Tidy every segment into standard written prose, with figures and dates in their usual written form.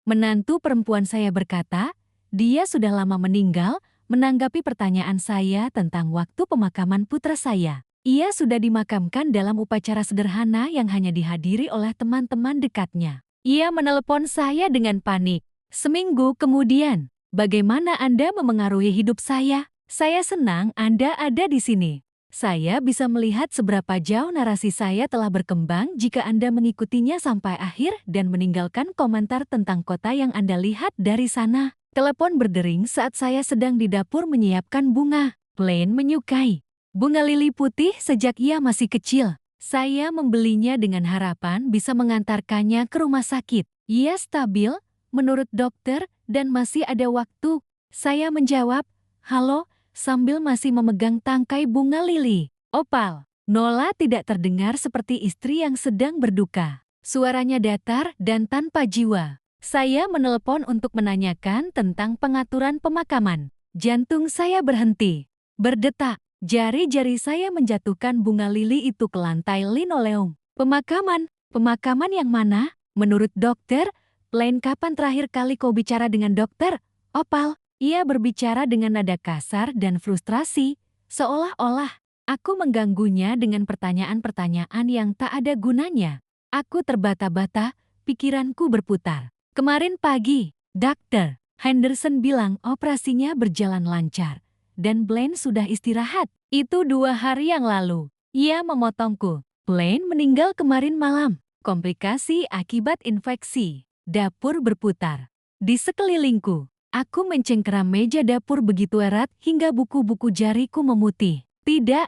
Menantu perempuan saya berkata, dia sudah lama meninggal, menanggapi pertanyaan saya tentang waktu pemakaman putra saya. Ia sudah dimakamkan dalam upacara sederhana yang hanya dihadiri oleh teman-teman dekatnya. Ia menelepon saya dengan panik. Seminggu kemudian, bagaimana Anda memengaruhi hidup saya? Saya senang Anda ada di sini. Saya bisa melihat seberapa jauh narasi saya telah berkembang jika Anda mengikutinya sampai akhir dan meninggalkan komentar tentang kota yang Anda lihat dari sana. Telepon berdering saat saya sedang di dapur menyiapkan bunga. Blaine menyukai bunga lili putih sejak ia masih kecil. Saya membelinya dengan harapan bisa mengantarkannya ke rumah sakit. Ia stabil, menurut dokter, dan masih ada waktu. Saya menjawab, "Halo," sambil masih memegang tangkai bunga lili. Opal. Nola tidak terdengar seperti istri yang sedang berduka. Suaranya datar dan tanpa jiwa. Saya menelepon untuk menanyakan tentang pengaturan pemakaman. Jantung saya berhenti berdetak. Jari-jari saya menjatuhkan bunga lili itu ke lantai linoleum. Pemakaman? Pemakaman yang mana? Menurut dokter, Blaine, kapan terakhir kali kau bicara dengan dokter? Opal. Ia berbicara dengan nada kasar dan frustrasi, seolah-olah aku mengganggunya dengan pertanyaan-pertanyaan yang tak ada gunanya. Aku terbata-bata, pikiranku berputar. Kemarin pagi, Dr. Henderson bilang operasinya berjalan lancar, dan Blaine sudah istirahat. Itu 2 hari yang lalu. Ia memotongku. Blaine meninggal kemarin malam. Komplikasi akibat infeksi. Dapur berputar di sekelilingku. Aku mencengkeram meja dapur begitu erat hingga buku-buku jariku memutih. Tidak,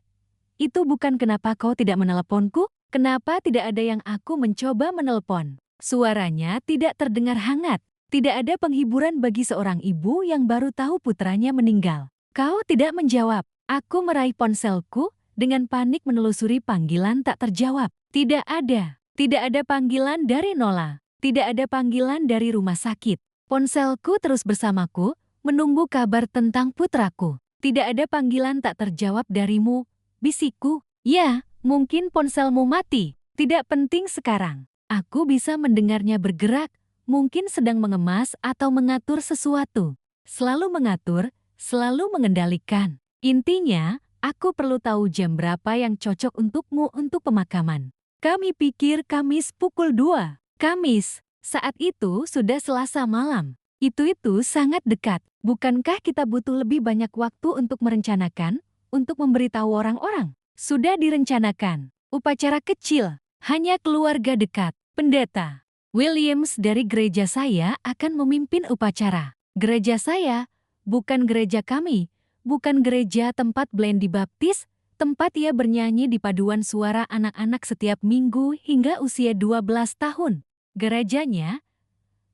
itu bukan kenapa kau tidak meneleponku. Kenapa tidak ada yang aku mencoba menelpon? Suaranya tidak terdengar hangat. Tidak ada penghiburan bagi seorang ibu yang baru tahu putranya meninggal. Kau tidak menjawab. Aku meraih ponselku, dengan panik menelusuri panggilan tak terjawab. Tidak ada. Tidak ada panggilan dari Nola. Tidak ada panggilan dari rumah sakit. Ponselku terus bersamaku, menunggu kabar tentang putraku. Tidak ada panggilan tak terjawab darimu, bisikku. Ya, mungkin ponselmu mati. Tidak penting sekarang. Aku bisa mendengarnya bergerak, mungkin sedang mengemas atau mengatur sesuatu. Selalu mengatur, selalu mengendalikan. Intinya, aku perlu tahu jam berapa yang cocok untukmu untuk pemakaman. Kami pikir Kamis pukul 2. Kamis. Saat itu sudah Selasa malam. Itu sangat dekat. Bukankah kita butuh lebih banyak waktu untuk merencanakan, untuk memberitahu orang-orang? Sudah direncanakan. Upacara kecil, hanya keluarga dekat. Pendeta Williams dari gereja saya akan memimpin upacara. Gereja saya, bukan gereja kami, bukan gereja tempat Blaine dibaptis, tempat ia bernyanyi di paduan suara anak-anak setiap minggu hingga usia 12 tahun. Gerejanya,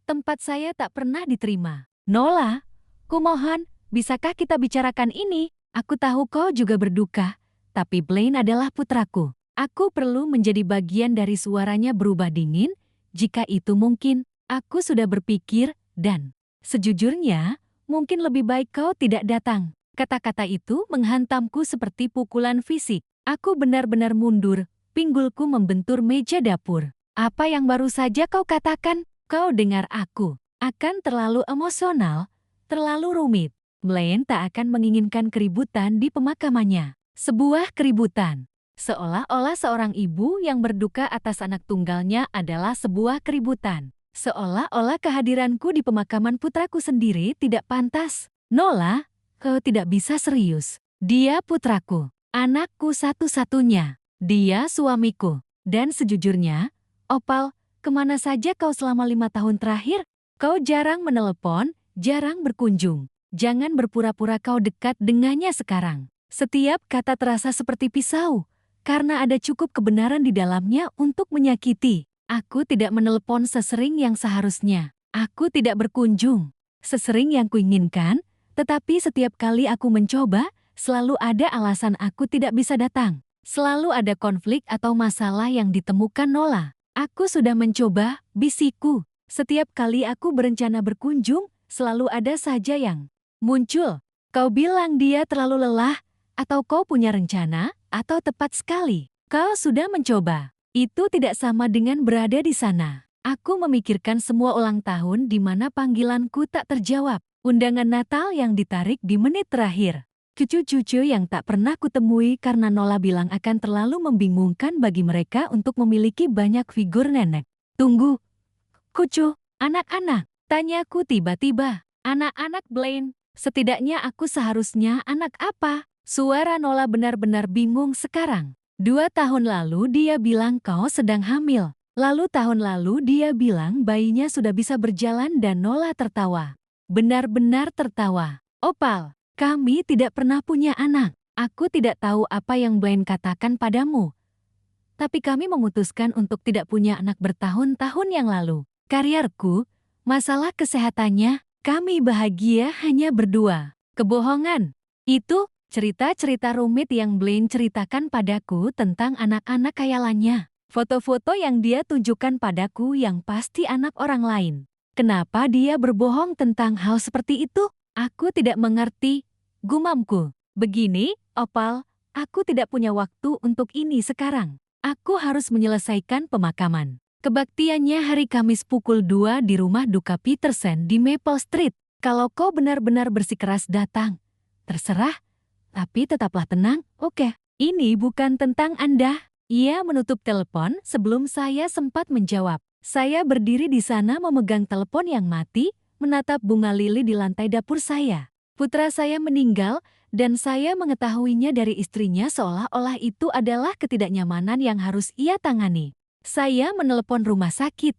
tempat saya tak pernah diterima. Nola, kumohon, bisakah kita bicarakan ini? Aku tahu kau juga berduka, tapi Blaine adalah putraku. Aku perlu menjadi bagian dari suaranya berubah dingin, jika itu mungkin. Aku sudah berpikir, dan sejujurnya, mungkin lebih baik kau tidak datang. Kata-kata itu menghantamku seperti pukulan fisik. Aku benar-benar mundur, pinggulku membentur meja dapur. Apa yang baru saja kau katakan? Kau dengar aku. Akan terlalu emosional, terlalu rumit. Blaine tak akan menginginkan keributan di pemakamannya. Sebuah keributan. Seolah-olah seorang ibu yang berduka atas anak tunggalnya adalah sebuah keributan. Seolah-olah kehadiranku di pemakaman putraku sendiri tidak pantas. Nola, kau tidak bisa serius. Dia putraku, anakku satu-satunya. Dia suamiku. Dan sejujurnya, Opal, kemana saja kau selama 5 tahun terakhir? Kau jarang menelepon, jarang berkunjung. Jangan berpura-pura kau dekat dengannya sekarang. Setiap kata terasa seperti pisau, karena ada cukup kebenaran di dalamnya untuk menyakiti. Aku tidak menelepon sesering yang seharusnya. Aku tidak berkunjung sesering yang kuinginkan, tetapi setiap kali aku mencoba, selalu ada alasan aku tidak bisa datang. Selalu ada konflik atau masalah yang ditemukan Nola. Aku sudah mencoba, bisikku. Setiap kali aku berencana berkunjung, selalu ada saja yang muncul. Kau bilang dia terlalu lelah, atau kau punya rencana, atau tepat sekali, kau sudah mencoba. Itu tidak sama dengan berada di sana. Aku memikirkan semua ulang tahun di mana panggilanku tak terjawab. Undangan Natal yang ditarik di menit terakhir. Cucu-cucu yang tak pernah kutemui karena Nola bilang akan terlalu membingungkan bagi mereka untuk memiliki banyak figur nenek. Tunggu, kucu, anak-anak, tanyaku tiba-tiba. Anak-anak Blaine, setidaknya aku seharusnya anak apa? Suara Nola benar-benar bingung sekarang. 2 tahun lalu dia bilang kau sedang hamil. Lalu tahun lalu dia bilang bayinya sudah bisa berjalan dan Nola tertawa. Benar-benar tertawa. Opal, kami tidak pernah punya anak. Aku tidak tahu apa yang Blaine katakan padamu. Tapi kami memutuskan untuk tidak punya anak bertahun-tahun yang lalu. Karierku, masalah kesehatannya, kami bahagia hanya berdua. Kebohongan. Itu cerita-cerita rumit yang Blaine ceritakan padaku tentang anak-anak khayalannya. Foto-foto yang dia tunjukkan padaku yang pasti anak orang lain. Kenapa dia berbohong tentang hal seperti itu? Aku tidak mengerti, gumamku. Begini, Opal, aku tidak punya waktu untuk ini sekarang. Aku harus menyelesaikan pemakaman. Kebaktiannya hari Kamis pukul 2 di rumah duka Peterson di Maple Street. Kalau kau benar-benar bersikeras datang, terserah, tapi tetaplah tenang, oke? Ini bukan tentang Anda. Ia menutup telepon sebelum saya sempat menjawab. Saya berdiri di sana memegang telepon yang mati, menatap bunga lili di lantai dapur saya. Putra saya meninggal, dan saya mengetahuinya dari istrinya seolah-olah itu adalah ketidaknyamanan yang harus ia tangani. Saya menelepon rumah sakit.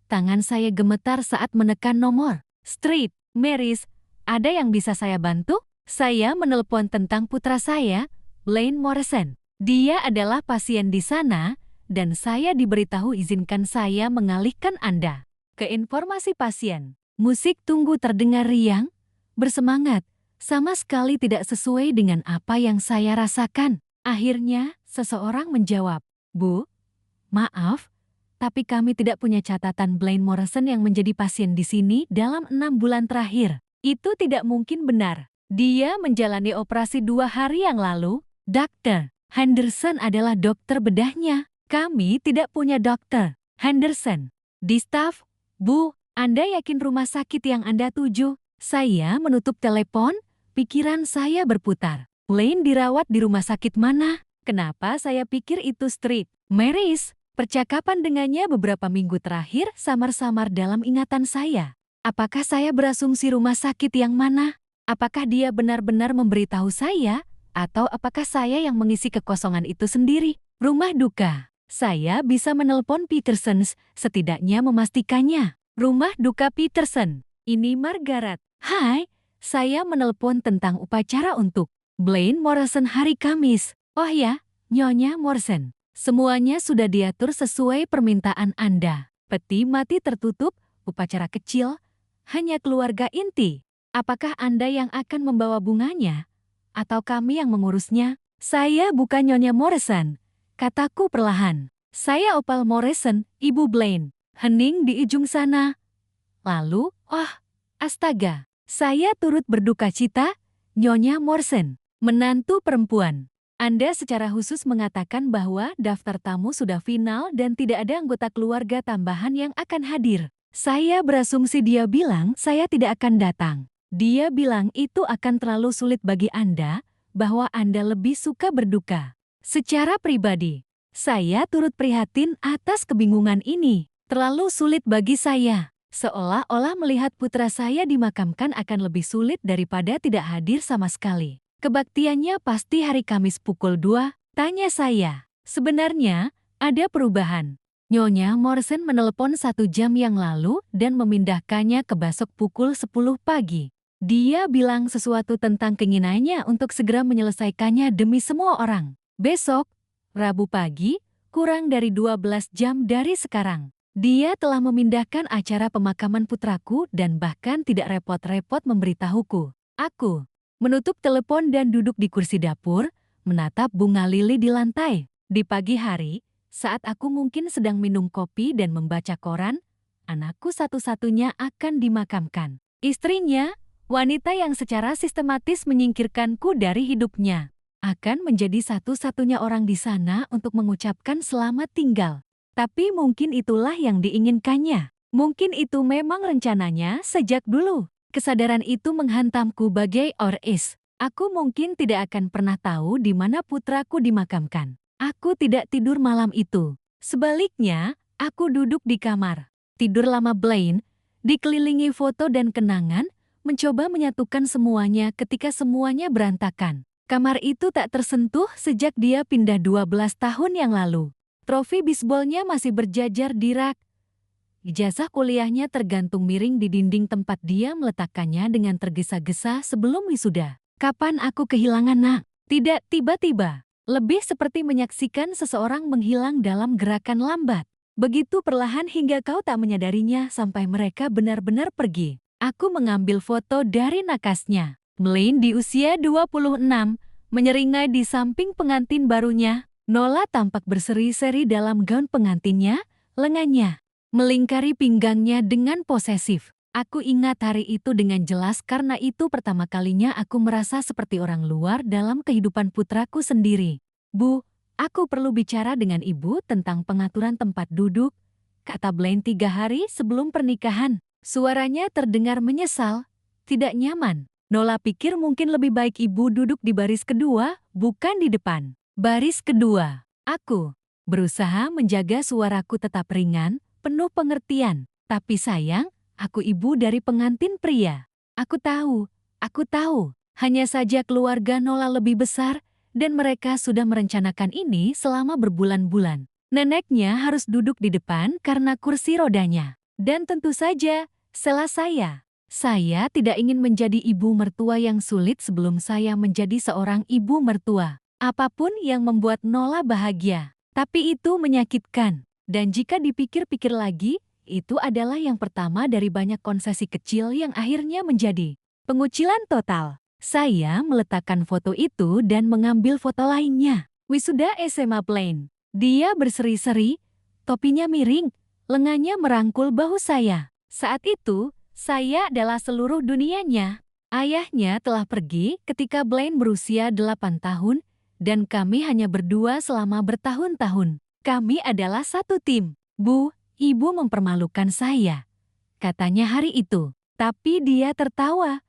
Tangan saya gemetar saat menekan nomor. Street, Mary's, ada yang bisa saya bantu? Saya menelepon tentang putra saya, Blaine Morrison. Dia adalah pasien di sana, dan saya diberitahu izinkan saya mengalihkan Anda ke informasi pasien. Musik tunggu terdengar riang, bersemangat, sama sekali tidak sesuai dengan apa yang saya rasakan. Akhirnya, seseorang menjawab, Bu, maaf, tapi kami tidak punya catatan Blaine Morrison yang menjadi pasien di sini dalam 6 bulan terakhir. Itu tidak mungkin benar. Dia menjalani operasi 2 hari yang lalu, Dokter. Henderson adalah dokter bedahnya. Kami tidak punya dokter. Henderson. Di staf, Bu, Anda yakin rumah sakit yang Anda tuju? Saya menutup telepon, pikiran saya berputar. Blaine dirawat di rumah sakit mana? Kenapa saya pikir itu Street Mary's? Percakapan dengannya beberapa minggu terakhir samar-samar dalam ingatan saya. Apakah saya berasumsi rumah sakit yang mana? Apakah dia benar-benar memberitahu saya? Atau apakah saya yang mengisi kekosongan itu sendiri? Rumah duka. Saya bisa menelpon Peterson, setidaknya memastikannya. Rumah duka Peterson. Ini Margaret. Hai, saya menelpon tentang upacara untuk Blaine Morrison hari Kamis. Oh ya, Nyonya Morrison. Semuanya sudah diatur sesuai permintaan Anda. Peti mati tertutup, upacara kecil, hanya keluarga inti. Apakah Anda yang akan membawa bunganya? Atau kami yang mengurusnya? Saya bukan Nyonya Morrison, kataku perlahan. Saya Opal Morrison, Ibu Blaine. Hening di ujung sana. Lalu, oh, astaga, saya turut berduka cita, Nyonya Morrison, menantu perempuan. Anda secara khusus mengatakan bahwa daftar tamu sudah final dan tidak ada anggota keluarga tambahan yang akan hadir. Saya berasumsi dia bilang saya tidak akan datang. Dia bilang itu akan terlalu sulit bagi Anda, bahwa Anda lebih suka berduka. Secara pribadi, saya turut prihatin atas kebingungan ini. Terlalu sulit bagi saya. Seolah-olah melihat putra saya dimakamkan akan lebih sulit daripada tidak hadir sama sekali. Kebaktiannya pasti hari Kamis pukul 2, tanya saya. Sebenarnya, ada perubahan. Nyonya Morrison menelepon 1 jam yang lalu dan memindahkannya ke besok pukul 10 pagi. Dia bilang sesuatu tentang keinginannya untuk segera menyelesaikannya demi semua orang. Besok, Rabu pagi, kurang dari 12 jam dari sekarang. Dia telah memindahkan acara pemakaman putraku dan bahkan tidak repot-repot memberitahuku. Aku menutup telepon dan duduk di kursi dapur, menatap bunga lili di lantai. Di pagi hari, saat aku mungkin sedang minum kopi dan membaca koran, anakku satu-satunya akan dimakamkan. Istrinya, wanita yang secara sistematis menyingkirkanku dari hidupnya, akan menjadi satu-satunya orang di sana untuk mengucapkan selamat tinggal. Tapi mungkin itulah yang diinginkannya. Mungkin itu memang rencananya sejak dulu. Kesadaran itu menghantamku bagai oris. Aku mungkin tidak akan pernah tahu di mana putraku dimakamkan. Aku tidak tidur malam itu. Sebaliknya, aku duduk di kamar. Tidur lama Blaine, dikelilingi foto dan kenangan, mencoba menyatukan semuanya ketika semuanya berantakan. Kamar itu tak tersentuh sejak dia pindah 12 tahun yang lalu. Trofi bisbolnya masih berjajar di rak. Ijazah kuliahnya tergantung miring di dinding tempat dia meletakkannya dengan tergesa-gesa sebelum wisuda. Kapan aku kehilangan nak? Tidak tiba-tiba. Lebih seperti menyaksikan seseorang menghilang dalam gerakan lambat. Begitu perlahan hingga kau tak menyadarinya sampai mereka benar-benar pergi. Aku mengambil foto dari nakasnya. Blaine di usia 26, menyeringai di samping pengantin barunya. Nola tampak berseri-seri dalam gaun pengantinnya, lengannya melingkari pinggangnya dengan posesif. Aku ingat hari itu dengan jelas karena itu pertama kalinya aku merasa seperti orang luar dalam kehidupan putraku sendiri. Bu, aku perlu bicara dengan ibu tentang pengaturan tempat duduk, kata Blaine 3 hari sebelum pernikahan. Suaranya terdengar menyesal, tidak nyaman. Nola pikir mungkin lebih baik ibu duduk di baris kedua, bukan di depan. Baris kedua. Aku berusaha menjaga suaraku tetap ringan, penuh pengertian. Tapi sayang, aku ibu dari pengantin pria. Aku tahu. Hanya saja keluarga Nola lebih besar dan mereka sudah merencanakan ini selama berbulan-bulan. Neneknya harus duduk di depan karena kursi rodanya. Dan tentu saja, salah saya. Saya tidak ingin menjadi ibu mertua yang sulit sebelum saya menjadi seorang ibu mertua. Apapun yang membuat Nola bahagia. Tapi itu menyakitkan. Dan jika dipikir-pikir lagi, itu adalah yang pertama dari banyak konsesi kecil yang akhirnya menjadi pengucilan total. Saya meletakkan foto itu dan mengambil foto lainnya. Wisuda SMA Blaine. Dia berseri-seri, topinya miring, lengannya merangkul bahu saya. Saat itu, saya adalah seluruh dunianya. Ayahnya telah pergi ketika Blaine berusia 8 tahun, dan kami hanya berdua selama bertahun-tahun. Kami adalah satu tim. Bu, ibu mempermalukan saya, katanya hari itu. Tapi dia tertawa.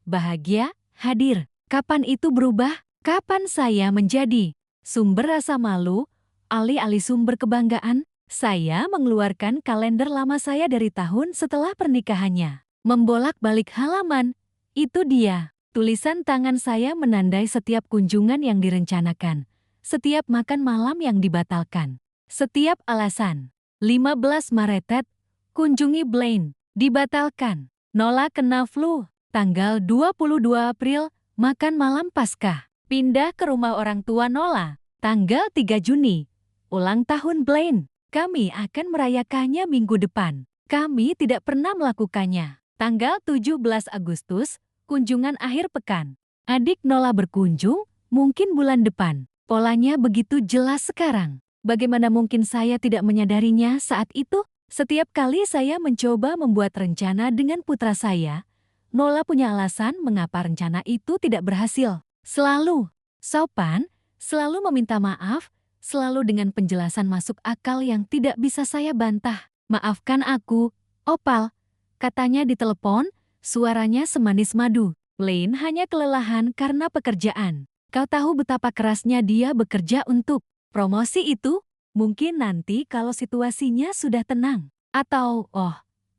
Bahagia, hadir. Kapan itu berubah? Kapan saya menjadi sumber rasa malu, alih-alih sumber kebanggaan? Saya mengeluarkan kalender lama saya dari tahun setelah pernikahannya. Membolak-balik halaman. Itu dia. Tulisan tangan saya menandai setiap kunjungan yang direncanakan. Setiap makan malam yang dibatalkan. Setiap alasan. 15 Maret, kunjungi Blaine. Dibatalkan. Nola kena flu. Tanggal 22 April, makan malam Paskah. Pindah ke rumah orang tua Nola. Tanggal 3 Juni, ulang tahun Blaine. Kami akan merayakannya minggu depan. Kami tidak pernah melakukannya. Tanggal 17 Agustus, kunjungan akhir pekan. Adik Nola berkunjung, mungkin bulan depan. Polanya begitu jelas sekarang. Bagaimana mungkin saya tidak menyadarinya saat itu? Setiap kali saya mencoba membuat rencana dengan putra saya, Nola punya alasan mengapa rencana itu tidak berhasil. Selalu sopan, selalu meminta maaf, selalu dengan penjelasan masuk akal yang tidak bisa saya bantah. Maafkan aku, Opal, katanya di telepon, suaranya semanis madu. Blaine hanya kelelahan karena pekerjaan. Kau tahu betapa kerasnya dia bekerja untuk promosi itu? Mungkin nanti kalau situasinya sudah tenang. Atau,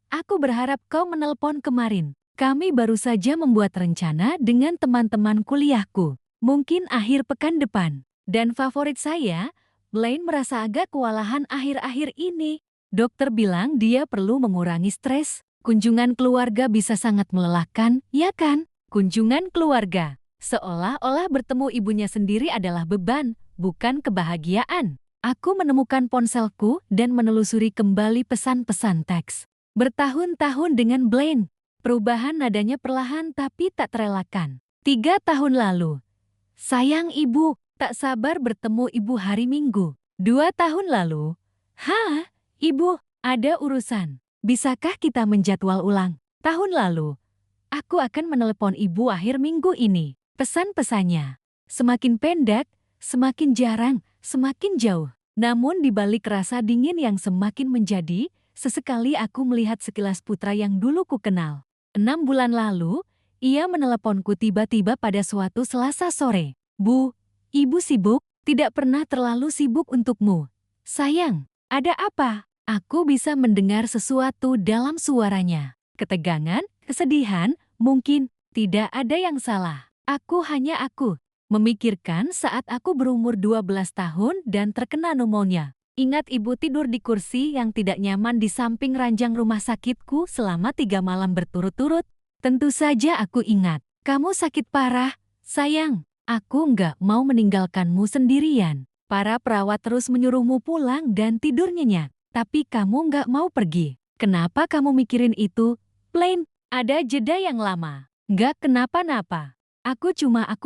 aku berharap kau menelpon kemarin. Kami baru saja membuat rencana dengan teman-teman kuliahku. Mungkin akhir pekan depan. Dan favorit saya, Blaine merasa agak kewalahan akhir-akhir ini. Dokter bilang dia perlu mengurangi stres. Kunjungan keluarga bisa sangat melelahkan, ya kan? Kunjungan keluarga. Seolah-olah bertemu ibunya sendiri adalah beban, bukan kebahagiaan. Aku menemukan ponselku dan menelusuri kembali pesan-pesan teks. Bertahun-tahun dengan Blaine. Perubahan nadanya perlahan tapi tak terelakkan. 3 tahun lalu. Sayang ibu, tak sabar bertemu ibu hari Minggu. 2 tahun lalu. Ibu, ada urusan. Bisakah kita menjadwal ulang? Tahun lalu. Aku akan menelepon ibu akhir minggu ini. Pesan-pesannya semakin pendek, semakin jarang, semakin jauh. Namun di balik rasa dingin yang semakin menjadi, sesekali aku melihat sekilas putra yang dulu ku kenal. 6 bulan lalu, ia meneleponku tiba-tiba pada suatu Selasa sore. Bu, ibu sibuk? Tidak pernah terlalu sibuk untukmu. Sayang, ada apa? Aku bisa mendengar sesuatu dalam suaranya. Ketegangan, kesedihan, mungkin tidak ada yang salah. Aku hanya aku. Memikirkan saat aku berumur 12 tahun dan terkena pneumonia. Ingat ibu tidur di kursi yang tidak nyaman di samping ranjang rumah sakitku selama 3 malam berturut-turut. Tentu saja aku ingat. Kamu sakit parah, sayang. Aku nggak mau meninggalkanmu sendirian. Para perawat terus menyuruhmu pulang dan tidur nyenyak. Tapi kamu nggak mau pergi. Kenapa kamu mikirin itu? Plain, ada jeda yang lama. Nggak kenapa-napa. Aku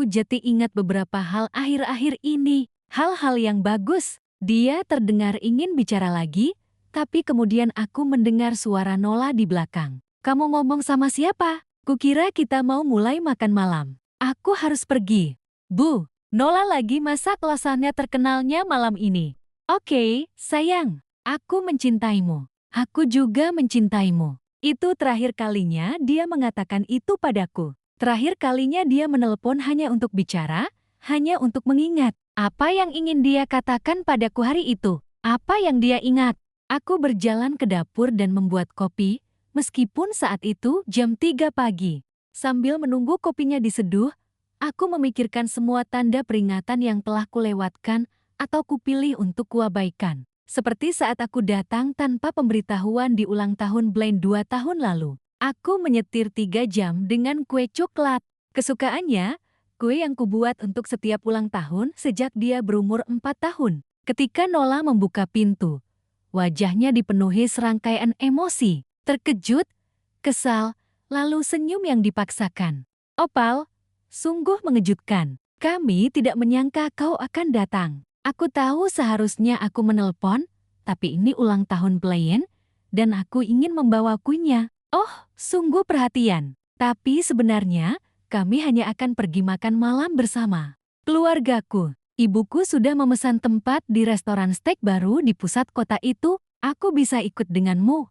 jati ingat beberapa hal akhir-akhir ini. Hal-hal yang bagus. Dia terdengar ingin bicara lagi, tapi kemudian aku mendengar suara Nola di belakang. Kamu ngomong sama siapa? Kukira kita mau mulai makan malam. Aku harus pergi. Bu, Nola lagi masak lasagna terkenalnya malam ini. Oke, sayang. Aku mencintaimu. Aku juga mencintaimu. Itu terakhir kalinya dia mengatakan itu padaku. Terakhir kalinya dia menelepon hanya untuk bicara, hanya untuk mengingat. Apa yang ingin dia katakan padaku hari itu? Apa yang dia ingat? Aku berjalan ke dapur dan membuat kopi, meskipun saat itu jam 3 pagi. Sambil menunggu kopinya diseduh, aku memikirkan semua tanda peringatan yang telah kulewatkan atau kupilih untuk kuabaikan. Seperti saat aku datang tanpa pemberitahuan di ulang tahun Blaine 2 tahun lalu. Aku menyetir 3 jam dengan kue coklat. Kesukaannya, kue yang kubuat untuk setiap ulang tahun sejak dia berumur 4 tahun. Ketika Nola membuka pintu, wajahnya dipenuhi serangkaian emosi. Terkejut, kesal, lalu senyum yang dipaksakan. Opal, sungguh mengejutkan. Kami tidak menyangka kau akan datang. Aku tahu seharusnya aku menelpon, tapi ini ulang tahun Blaine, dan aku ingin membawa kuenya. Oh, sungguh perhatian. Tapi sebenarnya, kami hanya akan pergi makan malam bersama. Keluargaku, ibuku sudah memesan tempat di restoran steak baru di pusat kota itu. Aku bisa ikut denganmu.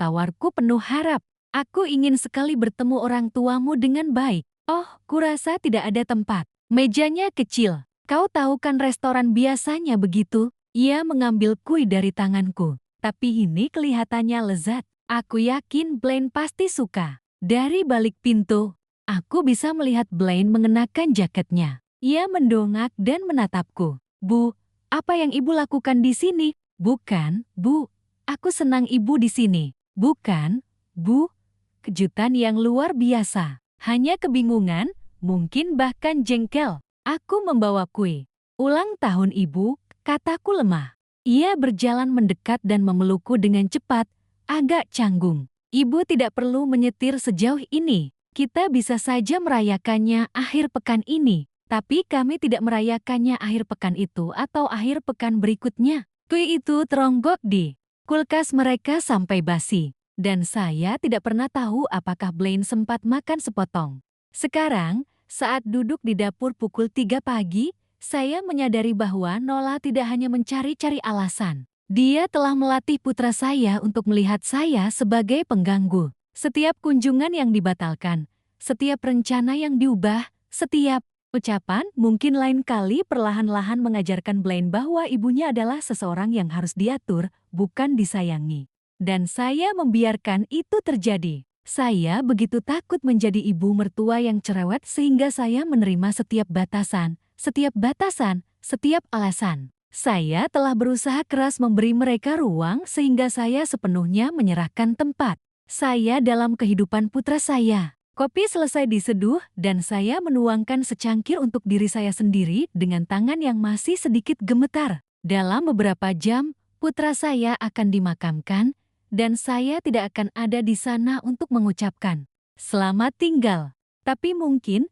Tawarku penuh harap. Aku ingin sekali bertemu orang tuamu dengan baik. Oh, kurasa tidak ada tempat. Mejanya kecil. Kau tahu kan restoran biasanya begitu? Ia mengambil kue dari tanganku. Tapi ini kelihatannya lezat. Aku yakin Blaine pasti suka. Dari balik pintu, aku bisa melihat Blaine mengenakan jaketnya. Ia mendongak dan menatapku. Bu, apa yang ibu lakukan di sini? Bukan, Bu. Aku senang ibu di sini. Bukan, Bu. Kejutan yang luar biasa. Hanya kebingungan, mungkin bahkan jengkel. Aku membawa kue. Ulang tahun ibu, kataku lemah. Ia berjalan mendekat dan memelukku dengan cepat, agak canggung. Ibu tidak perlu menyetir sejauh ini. Kita bisa saja merayakannya akhir pekan ini. Tapi kami tidak merayakannya akhir pekan itu atau akhir pekan berikutnya. Kue itu teronggok di kulkas mereka sampai basi. Dan saya tidak pernah tahu apakah Blaine sempat makan sepotong. Sekarang, saat duduk di dapur pukul 3 pagi, saya menyadari bahwa Nola tidak hanya mencari-cari alasan. Dia telah melatih putra saya untuk melihat saya sebagai pengganggu. Setiap kunjungan yang dibatalkan, setiap rencana yang diubah, setiap ucapan mungkin lain kali perlahan-lahan mengajarkan Blaine bahwa ibunya adalah seseorang yang harus diatur, bukan disayangi. Dan saya membiarkan itu terjadi. Saya begitu takut menjadi ibu mertua yang cerewet sehingga saya menerima setiap batasan, setiap alasan. Saya telah berusaha keras memberi mereka ruang sehingga saya sepenuhnya menyerahkan tempat saya dalam kehidupan putra saya. Kopi selesai diseduh dan saya menuangkan secangkir untuk diri saya sendiri dengan tangan yang masih sedikit gemetar. Dalam beberapa jam, putra saya akan dimakamkan dan saya tidak akan ada di sana untuk mengucapkan selamat tinggal. Tapi mungkin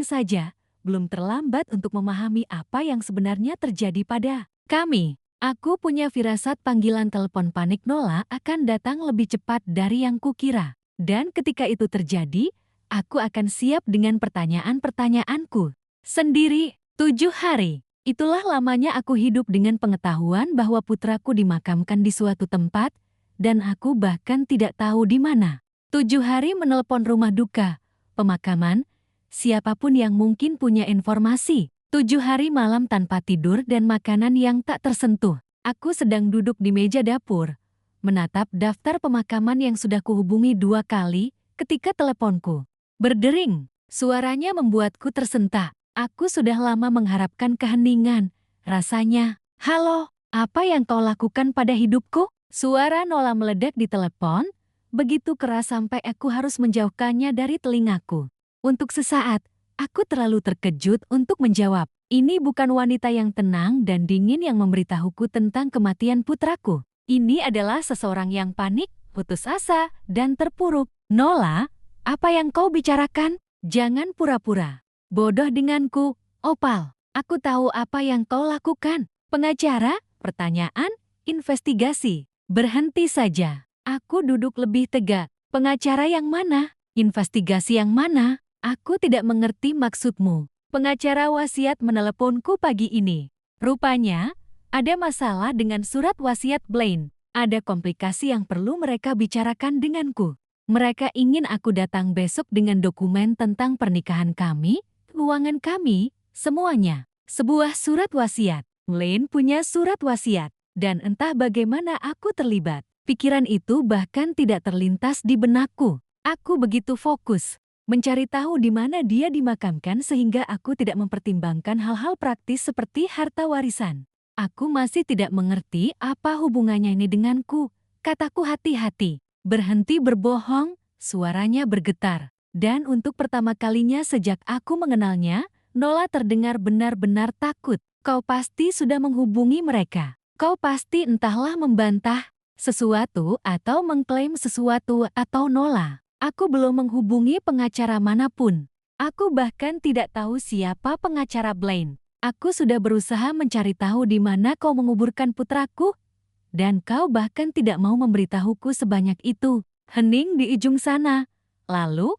saja belum terlambat untuk memahami apa yang sebenarnya terjadi pada kami. Aku punya firasat panggilan telepon panik Nola akan datang lebih cepat dari yang kukira. Dan ketika itu terjadi, aku akan siap dengan pertanyaan-pertanyaanku sendiri. 7 hari. Itulah lamanya aku hidup dengan pengetahuan bahwa putraku dimakamkan di suatu tempat, dan aku bahkan tidak tahu di mana. 7 hari menelpon rumah duka, pemakaman, siapapun yang mungkin punya informasi. 7 hari malam tanpa tidur dan makanan yang tak tersentuh. Aku sedang duduk di meja dapur, menatap daftar pemakaman yang sudah kuhubungi 2 kali ketika teleponku berdering. Suaranya membuatku tersentak. Aku sudah lama mengharapkan keheningan. Rasanya, "Halo, apa yang kau lakukan pada hidupku?" Suara Nola meledak di telepon, begitu keras sampai aku harus menjauhkannya dari telingaku. Untuk sesaat, aku terlalu terkejut untuk menjawab. Ini bukan wanita yang tenang dan dingin yang memberitahuku tentang kematian putraku. Ini adalah seseorang yang panik, putus asa, dan terpuruk. "Nola, apa yang kau bicarakan? Jangan pura-pura bodoh denganku, Opal. Aku tahu apa yang kau lakukan." "Pengacara?" Pertanyaan, investigasi. Berhenti saja. Aku duduk lebih tegak. "Pengacara yang mana? Investigasi yang mana? Aku tidak mengerti maksudmu." "Pengacara wasiat meneleponku pagi ini. Rupanya, ada masalah dengan surat wasiat Blaine. Ada komplikasi yang perlu mereka bicarakan denganku. Mereka ingin aku datang besok dengan dokumen tentang pernikahan kami, ruangan kami, semuanya. Sebuah surat wasiat. Blaine punya surat wasiat. Dan entah bagaimana aku terlibat. Pikiran itu bahkan tidak terlintas di benakku. Aku begitu fokus mencari tahu di mana dia dimakamkan sehingga aku tidak mempertimbangkan hal-hal praktis seperti harta warisan. "Aku masih tidak mengerti apa hubungannya ini denganku," kataku hati-hati. "Berhenti berbohong," suaranya bergetar. Dan untuk pertama kalinya sejak aku mengenalnya, Nola terdengar benar-benar takut. "Kau pasti sudah menghubungi mereka. Kau pasti entahlah membantah sesuatu atau mengklaim sesuatu atau Nola. Aku belum menghubungi pengacara manapun. Aku bahkan tidak tahu siapa pengacara Blaine. Aku sudah berusaha mencari tahu di mana kau menguburkan putraku, dan kau bahkan tidak mau memberitahuku sebanyak itu." Hening di ujung sana. Lalu,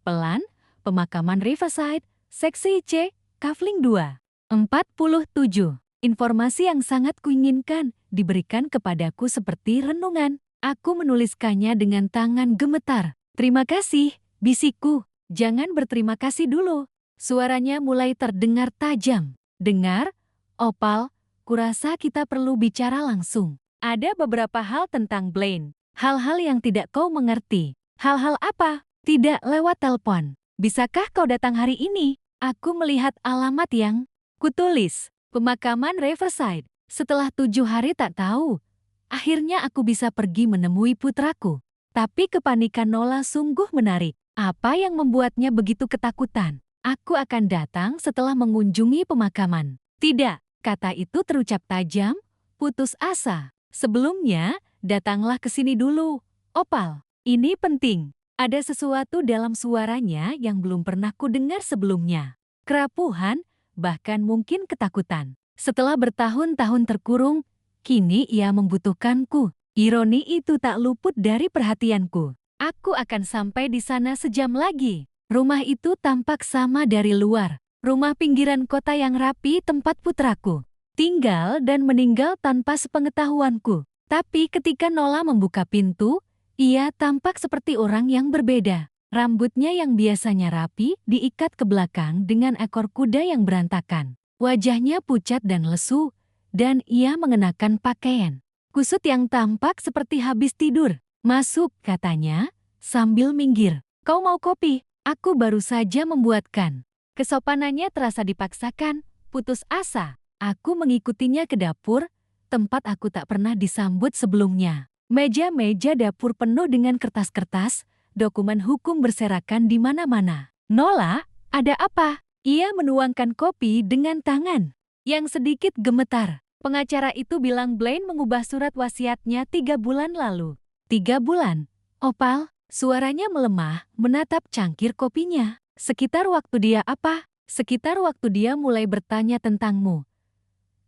pelan, pemakaman Riverside, seksi C, Kafling 2. 47. Informasi yang sangat kuinginkan diberikan kepadaku seperti renungan. Aku menuliskannya dengan tangan gemetar. "Terima kasih," bisikku. "Jangan berterima kasih dulu." Suaranya mulai terdengar tajam. "Dengar, Opal, kurasa kita perlu bicara langsung. Ada beberapa hal tentang Blaine. Hal-hal yang tidak kau mengerti." "Hal-hal apa?" "Tidak lewat telepon. Bisakah kau datang hari ini?" Aku melihat alamat yang kutulis. Pemakaman Riverside. Setelah 7 hari tak tahu, akhirnya aku bisa pergi menemui putraku. Tapi kepanikan Nola sungguh menarik. Apa yang membuatnya begitu ketakutan? "Aku akan datang setelah mengunjungi pemakaman." "Tidak," kata itu terucap tajam, putus asa. "Sebelumnya, datanglah ke sini dulu, Opal. Ini penting." Ada sesuatu dalam suaranya yang belum pernah kudengar sebelumnya. Kerapuhan, bahkan mungkin ketakutan. Setelah bertahun-tahun terkurung, kini ia membutuhkanku. Ironi itu tak luput dari perhatianku. Aku akan sampai di sana sejam lagi. Rumah itu tampak sama dari luar. Rumah pinggiran kota yang rapi tempat putraku tinggal dan meninggal tanpa sepengetahuanku. Tapi ketika Nola membuka pintu, ia tampak seperti orang yang berbeda. Rambutnya yang biasanya rapi diikat ke belakang dengan ekor kuda yang berantakan. Wajahnya pucat dan lesu, dan ia mengenakan pakaian kusut yang tampak seperti habis tidur. "Masuk," katanya, sambil minggir. "Kau mau kopi? Aku baru saja membuatkan." Kesopanannya terasa dipaksakan, putus asa. Aku mengikutinya ke dapur, tempat aku tak pernah disambut sebelumnya. Meja-meja dapur penuh dengan kertas-kertas, dokumen hukum berserakan di mana-mana. "Nola, ada apa?" Ia menuangkan kopi dengan tangan yang sedikit gemetar. "Pengacara itu bilang Blaine mengubah surat wasiatnya 3 bulan lalu." 3 bulan? Opal, suaranya melemah, menatap cangkir kopinya. "Sekitar waktu dia apa?" "Sekitar waktu dia mulai bertanya tentangmu.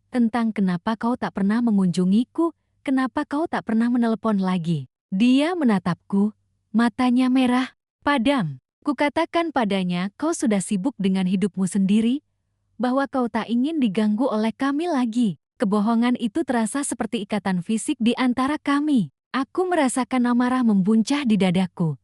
Tentang kenapa kau tak pernah mengunjungiku, kenapa kau tak pernah menelepon lagi." Dia menatapku, matanya merah, padam. Kukatakan padanya, "Kau sudah sibuk dengan hidupmu sendiri, bahwa kau tak ingin diganggu oleh kami lagi. Kebohongan itu terasa seperti ikatan fisik di antara kami. Aku merasakan amarah membuncah di dadaku.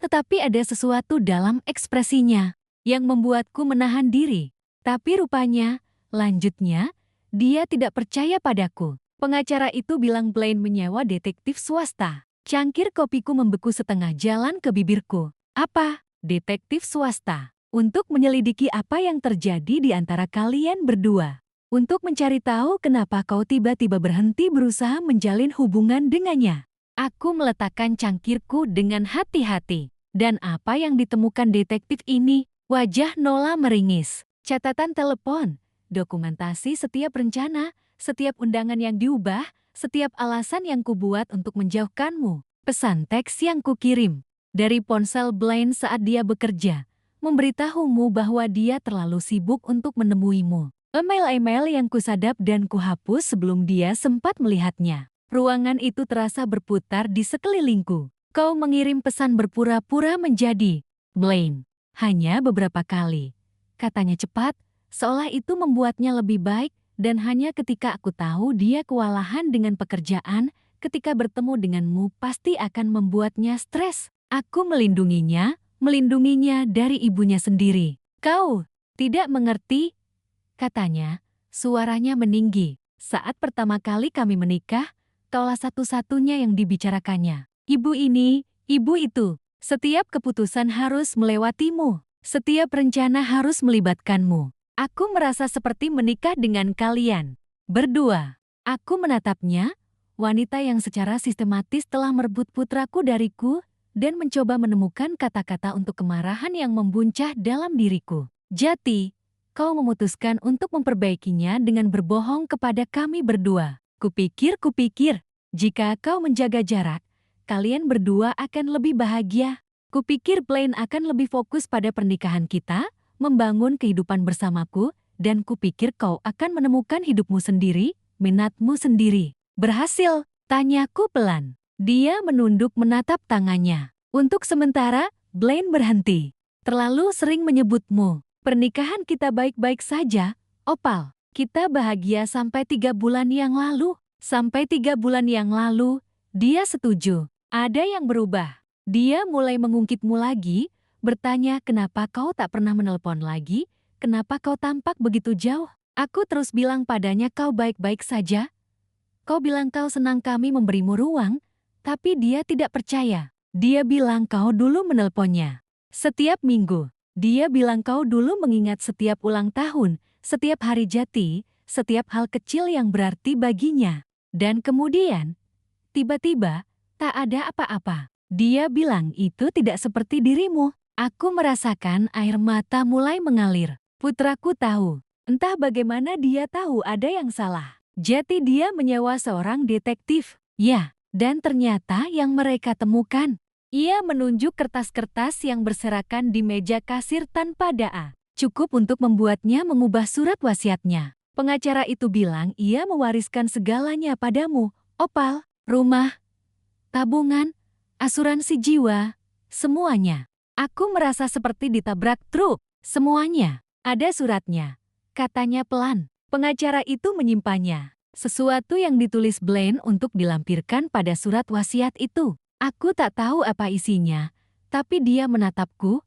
Tetapi ada sesuatu dalam ekspresinya yang membuatku menahan diri. Tapi rupanya, lanjutnya, dia tidak percaya padaku. Pengacara itu bilang Blaine menyewa detektif swasta. Cangkir kopiku membeku setengah jalan ke bibirku. Apa? Detektif swasta. Untuk menyelidiki apa yang terjadi di antara kalian berdua. Untuk mencari tahu kenapa kau tiba-tiba berhenti berusaha menjalin hubungan dengannya. Aku meletakkan cangkirku dengan hati-hati. Dan apa yang ditemukan detektif ini? Wajah Nola meringis. Catatan telepon, dokumentasi setiap rencana, setiap undangan yang diubah, setiap alasan yang kubuat untuk menjauhkanmu. Pesan teks yang kukirim dari ponsel Blaine saat dia bekerja, memberitahumu bahwa dia terlalu sibuk untuk menemuimu. Email-email yang kusadap dan kuhapus sebelum dia sempat melihatnya. Ruangan itu terasa berputar di sekelilingku. Kau mengirim pesan berpura-pura menjadi Blaine. Hanya beberapa kali. Katanya cepat, seolah itu membuatnya lebih baik, dan hanya ketika aku tahu dia kewalahan dengan pekerjaan, ketika bertemu denganmu pasti akan membuatnya stres. Aku melindunginya dari ibunya sendiri. Kau tidak mengerti? Katanya, suaranya meninggi. Saat pertama kali kami menikah, kaulah satu-satunya yang dibicarakannya. Ibu ini, ibu itu. Setiap keputusan harus melewatimu. Setiap rencana harus melibatkanmu. Aku merasa seperti menikah dengan kalian. Berdua. Aku menatapnya, wanita yang secara sistematis telah merebut putraku dariku, dan mencoba menemukan kata-kata untuk kemarahan yang membuncah dalam diriku. Jati, kau memutuskan untuk memperbaikinya dengan berbohong kepada kami berdua. Kupikir, jika kau menjaga jarak, kalian berdua akan lebih bahagia. Kupikir Blaine akan lebih fokus pada pernikahan kita, membangun kehidupan bersamaku, dan kupikir kau akan menemukan hidupmu sendiri, minatmu sendiri. Berhasil? Tanyaku pelan. Dia menunduk menatap tangannya. Untuk sementara, Blaine berhenti. Terlalu sering menyebutmu. Pernikahan kita baik-baik saja, Opal. Kita bahagia sampai 3 bulan yang lalu. Sampai 3 bulan yang lalu, dia setuju. Ada yang berubah. Dia mulai mengungkitmu lagi, bertanya kenapa kau tak pernah menelpon lagi, kenapa kau tampak begitu jauh. Aku terus bilang padanya kau baik-baik saja. Kau bilang kau senang kami memberimu ruang, tapi dia tidak percaya. Dia bilang kau dulu menelponnya. Setiap minggu. Dia bilang kau dulu mengingat setiap ulang tahun, setiap hari jati, setiap hal kecil yang berarti baginya. Dan kemudian, tiba-tiba, tak ada apa-apa. Dia bilang itu tidak seperti dirimu. Aku merasakan air mata mulai mengalir. Putraku tahu. Entah bagaimana dia tahu ada yang salah. Jati dia menyewa seorang detektif. Ya, dan ternyata yang mereka temukan. Ia menunjuk kertas-kertas yang berserakan di meja kasir tanpa daa. Cukup untuk membuatnya mengubah surat wasiatnya. Pengacara itu bilang ia mewariskan segalanya padamu, Opal, rumah, tabungan, asuransi jiwa, semuanya. Aku merasa seperti ditabrak truk. Semuanya. Ada suratnya. Katanya pelan. Pengacara itu menyimpannya. Sesuatu yang ditulis Blaine untuk dilampirkan pada surat wasiat itu. Aku tak tahu apa isinya, tapi dia menatapku,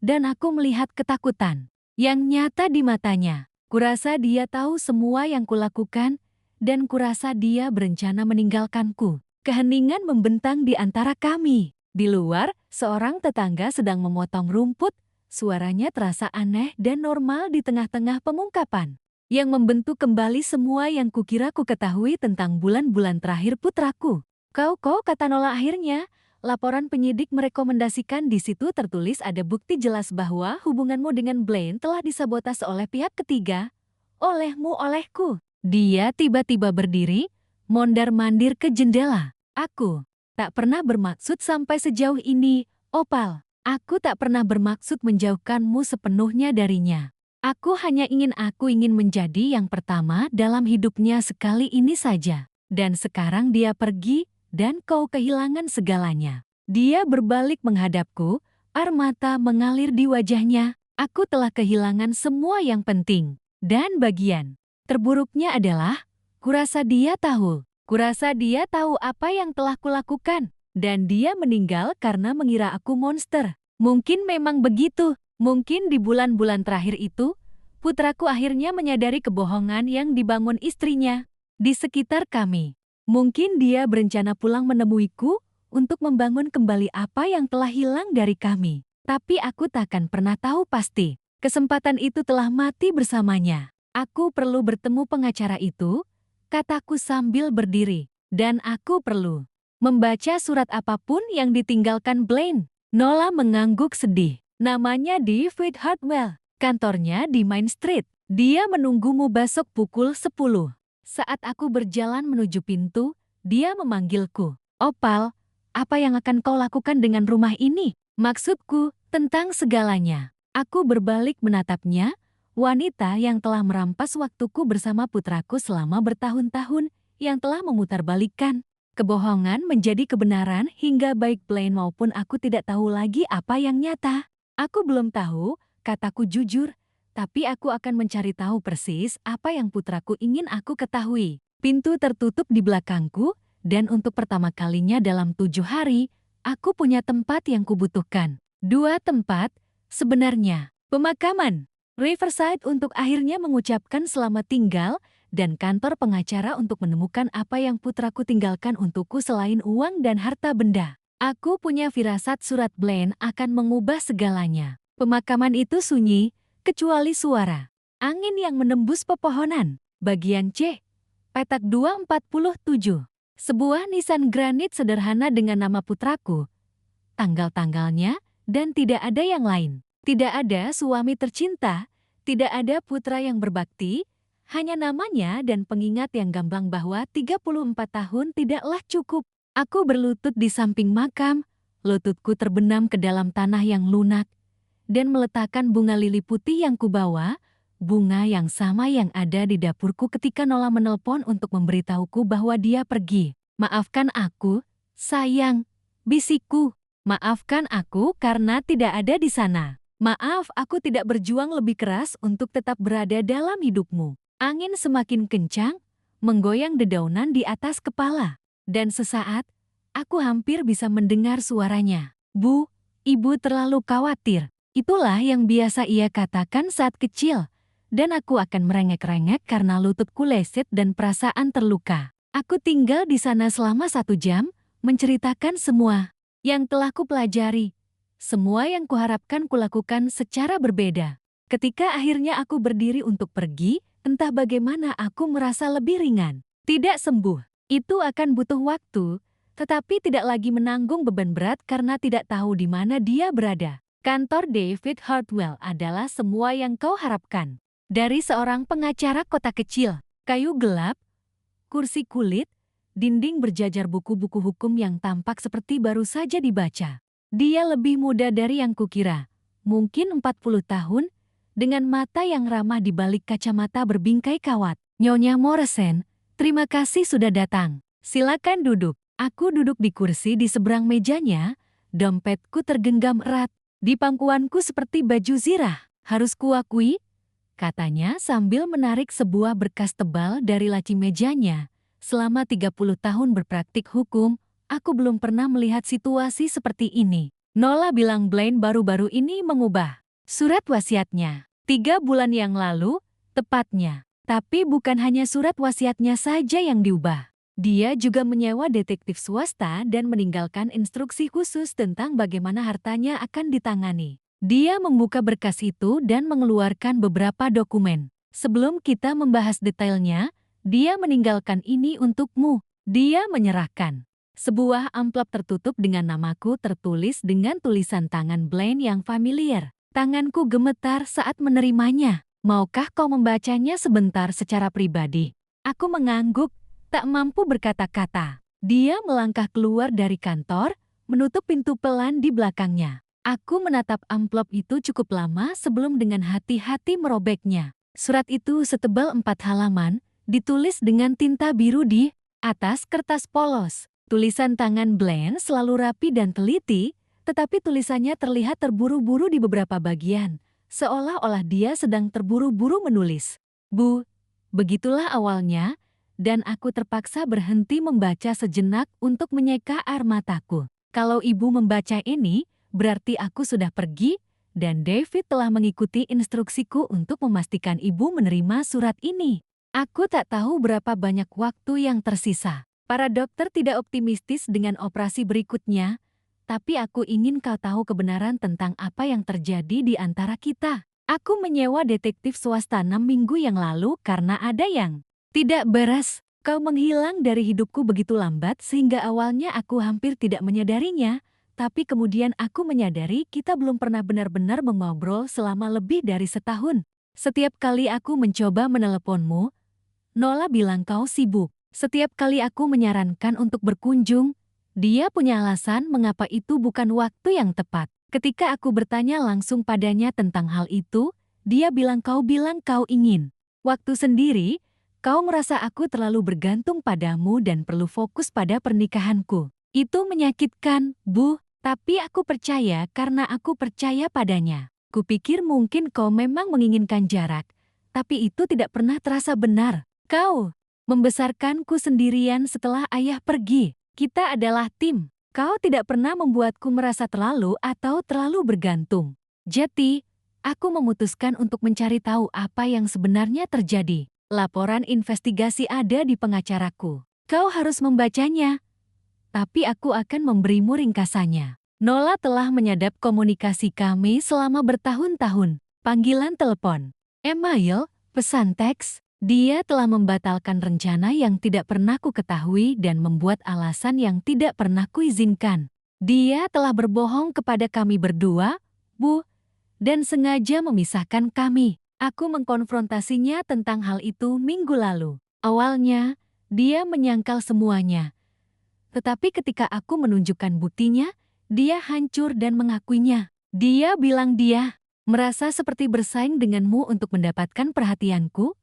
dan aku melihat ketakutan yang nyata di matanya. Kurasa dia tahu semua yang kulakukan, dan kurasa dia berencana meninggalkanku. Keheningan membentang di antara kami. Di luar, seorang tetangga sedang memotong rumput, suaranya terasa aneh dan normal di tengah-tengah pengungkapan, yang membentuk kembali semua yang kukira ku ketahui tentang bulan-bulan terakhir putraku. Kau kata Nola akhirnya, laporan penyidik merekomendasikan di situ tertulis ada bukti jelas bahwa hubunganmu dengan Blaine telah disabotase oleh pihak ketiga, olehku. Dia tiba-tiba berdiri, mondar-mandir ke jendela. Aku tak pernah bermaksud sampai sejauh ini, Opal. Aku tak pernah bermaksud menjauhkanmu sepenuhnya darinya. Aku ingin menjadi yang pertama dalam hidupnya sekali ini saja. Dan sekarang dia pergi, dan kau kehilangan segalanya. Dia berbalik menghadapku, air mata mengalir di wajahnya. Aku telah kehilangan semua yang penting. Dan bagian terburuknya adalah, kurasa dia tahu. Kurasa dia tahu apa yang telah kulakukan. Dan dia meninggal karena mengira aku monster. Mungkin memang begitu. Mungkin di bulan-bulan terakhir itu, putraku akhirnya menyadari kebohongan yang dibangun istrinya di sekitar kami. Mungkin dia berencana pulang menemuiku untuk membangun kembali apa yang telah hilang dari kami. Tapi aku takkan pernah tahu pasti. Kesempatan itu telah mati bersamanya. Aku perlu bertemu pengacara itu, kataku sambil berdiri. Dan aku perlu membaca surat apapun yang ditinggalkan Blaine. Nola mengangguk sedih. Namanya David Hartwell. Kantornya di Main Street. Dia menunggumu besok pukul 10. Saat aku berjalan menuju pintu, dia memanggilku. Opal, apa yang akan kau lakukan dengan rumah ini? Maksudku, tentang segalanya. Aku berbalik menatapnya, wanita yang telah merampas waktuku bersama putraku selama bertahun-tahun, yang telah memutarbalikkan kebohongan menjadi kebenaran hingga baik Blaine maupun aku tidak tahu lagi apa yang nyata. Aku belum tahu, kataku jujur, tapi aku akan mencari tahu persis apa yang putraku ingin aku ketahui. Pintu tertutup di belakangku, dan untuk pertama kalinya dalam 7 hari, aku punya tempat yang kubutuhkan. 2 tempat, sebenarnya. Pemakaman Riverside untuk akhirnya mengucapkan selamat tinggal, dan kantor pengacara untuk menemukan apa yang putraku tinggalkan untukku selain uang dan harta benda. Aku punya firasat surat Blaine akan mengubah segalanya. Pemakaman itu sunyi, kecuali suara angin yang menembus pepohonan. Bagian C. Petak 247. Sebuah nisan granit sederhana dengan nama putraku, tanggal-tanggalnya, dan tidak ada yang lain. Tidak ada suami tercinta, tidak ada putra yang berbakti, hanya namanya dan pengingat yang gamblang bahwa 34 tahun tidaklah cukup. Aku berlutut di samping makam, lututku terbenam ke dalam tanah yang lunak, dan meletakkan bunga lili putih yang kubawa, bunga yang sama yang ada di dapurku ketika Nola menelpon untuk memberitahuku bahwa dia pergi. Maafkan aku, sayang, bisikku. Maafkan aku karena tidak ada di sana. Maaf aku tidak berjuang lebih keras untuk tetap berada dalam hidupmu. Angin semakin kencang, menggoyang dedaunan di atas kepala. Dan sesaat, aku hampir bisa mendengar suaranya. Bu, ibu terlalu khawatir. Itulah yang biasa ia katakan saat kecil. Dan aku akan merengek-rengek karena lututku leset dan perasaan terluka. Aku tinggal di sana selama 1 jam, menceritakan semua yang telah kupelajari. Semua yang kuharapkan kulakukan secara berbeda. Ketika akhirnya aku berdiri untuk pergi, entah bagaimana aku merasa lebih ringan. Tidak sembuh. Itu akan butuh waktu, tetapi tidak lagi menanggung beban berat karena tidak tahu di mana dia berada. Kantor David Hartwell adalah semua yang kau harapkan. Dari seorang pengacara kota kecil, kayu gelap, kursi kulit, dinding berjajar buku-buku hukum yang tampak seperti baru saja dibaca. Dia lebih muda dari yang kukira, mungkin 40 tahun, dengan mata yang ramah di balik kacamata berbingkai kawat. Nyonya Morrison, terima kasih sudah datang. Silakan duduk. Aku duduk di kursi di seberang mejanya, dompetku tergenggam erat. Di pangkuanku seperti baju zirah. Harus kuakui, katanya sambil menarik sebuah berkas tebal dari laci mejanya. Selama 30 tahun berpraktik hukum, aku belum pernah melihat situasi seperti ini. Nola bilang Blaine baru-baru ini mengubah surat wasiatnya. 3 bulan yang lalu, tepatnya. Tapi bukan hanya surat wasiatnya saja yang diubah. Dia juga menyewa detektif swasta dan meninggalkan instruksi khusus tentang bagaimana hartanya akan ditangani. Dia membuka berkas itu dan mengeluarkan beberapa dokumen. Sebelum kita membahas detailnya, dia meninggalkan ini untukmu. Dia menyerahkan sebuah amplop tertutup dengan namaku tertulis dengan tulisan tangan Blaine yang familiar. Tanganku gemetar saat menerimanya. Maukah kau membacanya sebentar secara pribadi? Aku mengangguk, tak mampu berkata-kata. Dia melangkah keluar dari kantor, menutup pintu pelan di belakangnya. Aku menatap amplop itu cukup lama sebelum dengan hati-hati merobeknya. Surat itu setebal 4 halaman, ditulis dengan tinta biru di atas kertas polos. Tulisan tangan Blaine selalu rapi dan teliti, tetapi tulisannya terlihat terburu-buru di beberapa bagian, seolah-olah dia sedang terburu-buru menulis. Bu, begitulah awalnya, dan aku terpaksa berhenti membaca sejenak untuk menyeka air mataku. Kalau ibu membaca ini, berarti aku sudah pergi, dan David telah mengikuti instruksiku untuk memastikan ibu menerima surat ini. Aku tak tahu berapa banyak waktu yang tersisa. Para dokter tidak optimistis dengan operasi berikutnya, tapi aku ingin kau tahu kebenaran tentang apa yang terjadi di antara kita. Aku menyewa detektif swasta 6 minggu yang lalu karena ada yang tidak beres. Kau menghilang dari hidupku begitu lambat sehingga awalnya aku hampir tidak menyadarinya, tapi kemudian aku menyadari kita belum pernah benar-benar mengobrol selama lebih dari setahun. Setiap kali aku mencoba meneleponmu, Nola bilang kau sibuk. Setiap kali aku menyarankan untuk berkunjung, dia punya alasan mengapa itu bukan waktu yang tepat. Ketika aku bertanya langsung padanya tentang hal itu, dia bilang kau ingin waktu sendiri, kau merasa aku terlalu bergantung padamu dan perlu fokus pada pernikahanku. Itu menyakitkan, Bu, tapi aku percaya karena aku percaya padanya. Kupikir mungkin kau memang menginginkan jarak, tapi itu tidak pernah terasa benar. Kau membesarkanku sendirian setelah ayah pergi. Kita adalah tim. Kau tidak pernah membuatku merasa terlalu atau terlalu bergantung. Jadi, aku memutuskan untuk mencari tahu apa yang sebenarnya terjadi. Laporan investigasi ada di pengacaraku. Kau harus membacanya. Tapi aku akan memberimu ringkasannya. Nola telah menyadap komunikasi kami selama bertahun-tahun. Panggilan telepon, email, pesan teks. Dia telah membatalkan rencana yang tidak pernah ku ketahui dan membuat alasan yang tidak pernah kuizinkan. Dia telah berbohong kepada kami berdua, Bu, dan sengaja memisahkan kami. Aku mengkonfrontasinya tentang hal itu minggu lalu. Awalnya, dia menyangkal semuanya. Tetapi ketika aku menunjukkan buktinya, dia hancur dan mengakuinya. Dia bilang dia merasa seperti bersaing denganmu untuk mendapatkan perhatianku,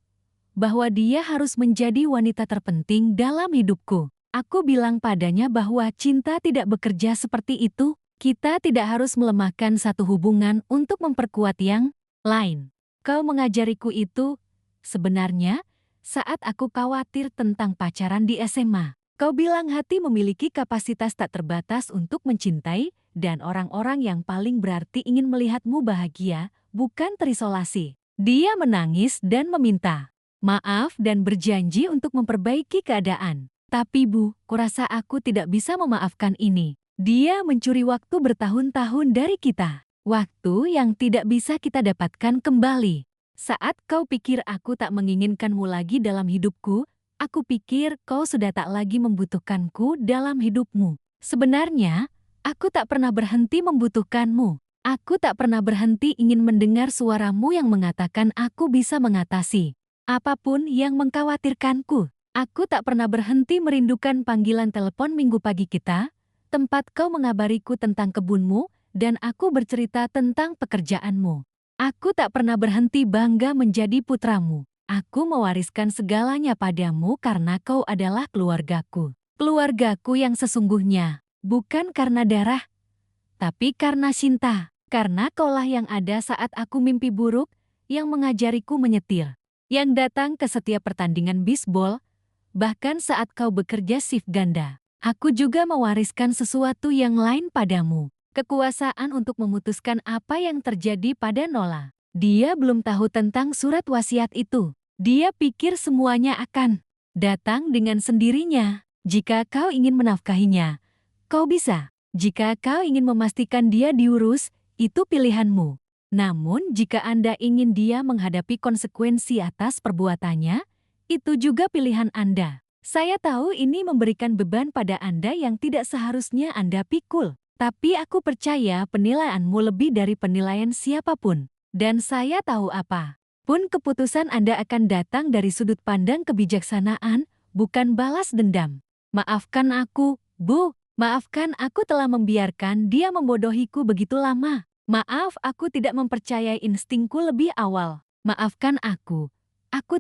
bahwa dia harus menjadi wanita terpenting dalam hidupku. Aku bilang padanya bahwa cinta tidak bekerja seperti itu. Kita tidak harus melemahkan satu hubungan untuk memperkuat yang lain. Kau mengajariku itu, sebenarnya, saat aku khawatir tentang pacaran di SMA. Kau bilang hati memiliki kapasitas tak terbatas untuk mencintai, dan orang-orang yang paling berarti ingin melihatmu bahagia, bukan terisolasi. Dia menangis dan meminta maaf dan berjanji untuk memperbaiki keadaan. Tapi Bu, kurasa aku tidak bisa memaafkan ini. Dia mencuri waktu bertahun-tahun dari kita. Waktu yang tidak bisa kita dapatkan kembali. Saat kau pikir aku tak menginginkanmu lagi dalam hidupku, aku pikir kau sudah tak lagi membutuhkanku dalam hidupmu. Sebenarnya, aku tak pernah berhenti membutuhkanmu. Aku tak pernah berhenti ingin mendengar suaramu yang mengatakan aku bisa mengatasi apapun yang mengkhawatirkanku. Aku tak pernah berhenti merindukan panggilan telepon minggu pagi kita, tempat kau mengabariku tentang kebunmu, dan aku bercerita tentang pekerjaanmu. Aku tak pernah berhenti bangga menjadi putramu. Aku mewariskan segalanya padamu karena kau adalah keluargaku. Keluargaku yang sesungguhnya, bukan karena darah, tapi karena cinta. Karena kaulah yang ada saat aku mimpi buruk, yang mengajariku menyetir, yang datang ke setiap pertandingan bisbol, bahkan saat kau bekerja shift ganda. Aku juga mewariskan sesuatu yang lain padamu, kekuasaan untuk memutuskan apa yang terjadi pada Nola. Dia belum tahu tentang surat wasiat itu. Dia pikir semuanya akan datang dengan sendirinya. Jika kau ingin menafkahinya, kau bisa. Jika kau ingin memastikan dia diurus, itu pilihanmu. Namun jika Anda ingin dia menghadapi konsekuensi atas perbuatannya, itu juga pilihan Anda. Saya tahu ini memberikan beban pada Anda yang tidak seharusnya Anda pikul. Tapi aku percaya penilaianmu lebih dari penilaian siapapun. Dan saya tahu apa pun keputusan Anda akan datang dari sudut pandang kebijaksanaan, bukan balas dendam. Maafkan aku, Bu. Maafkan aku telah membiarkan dia membodohiku begitu lama. Maaf aku tidak mempercayai instingku lebih awal. Maafkan aku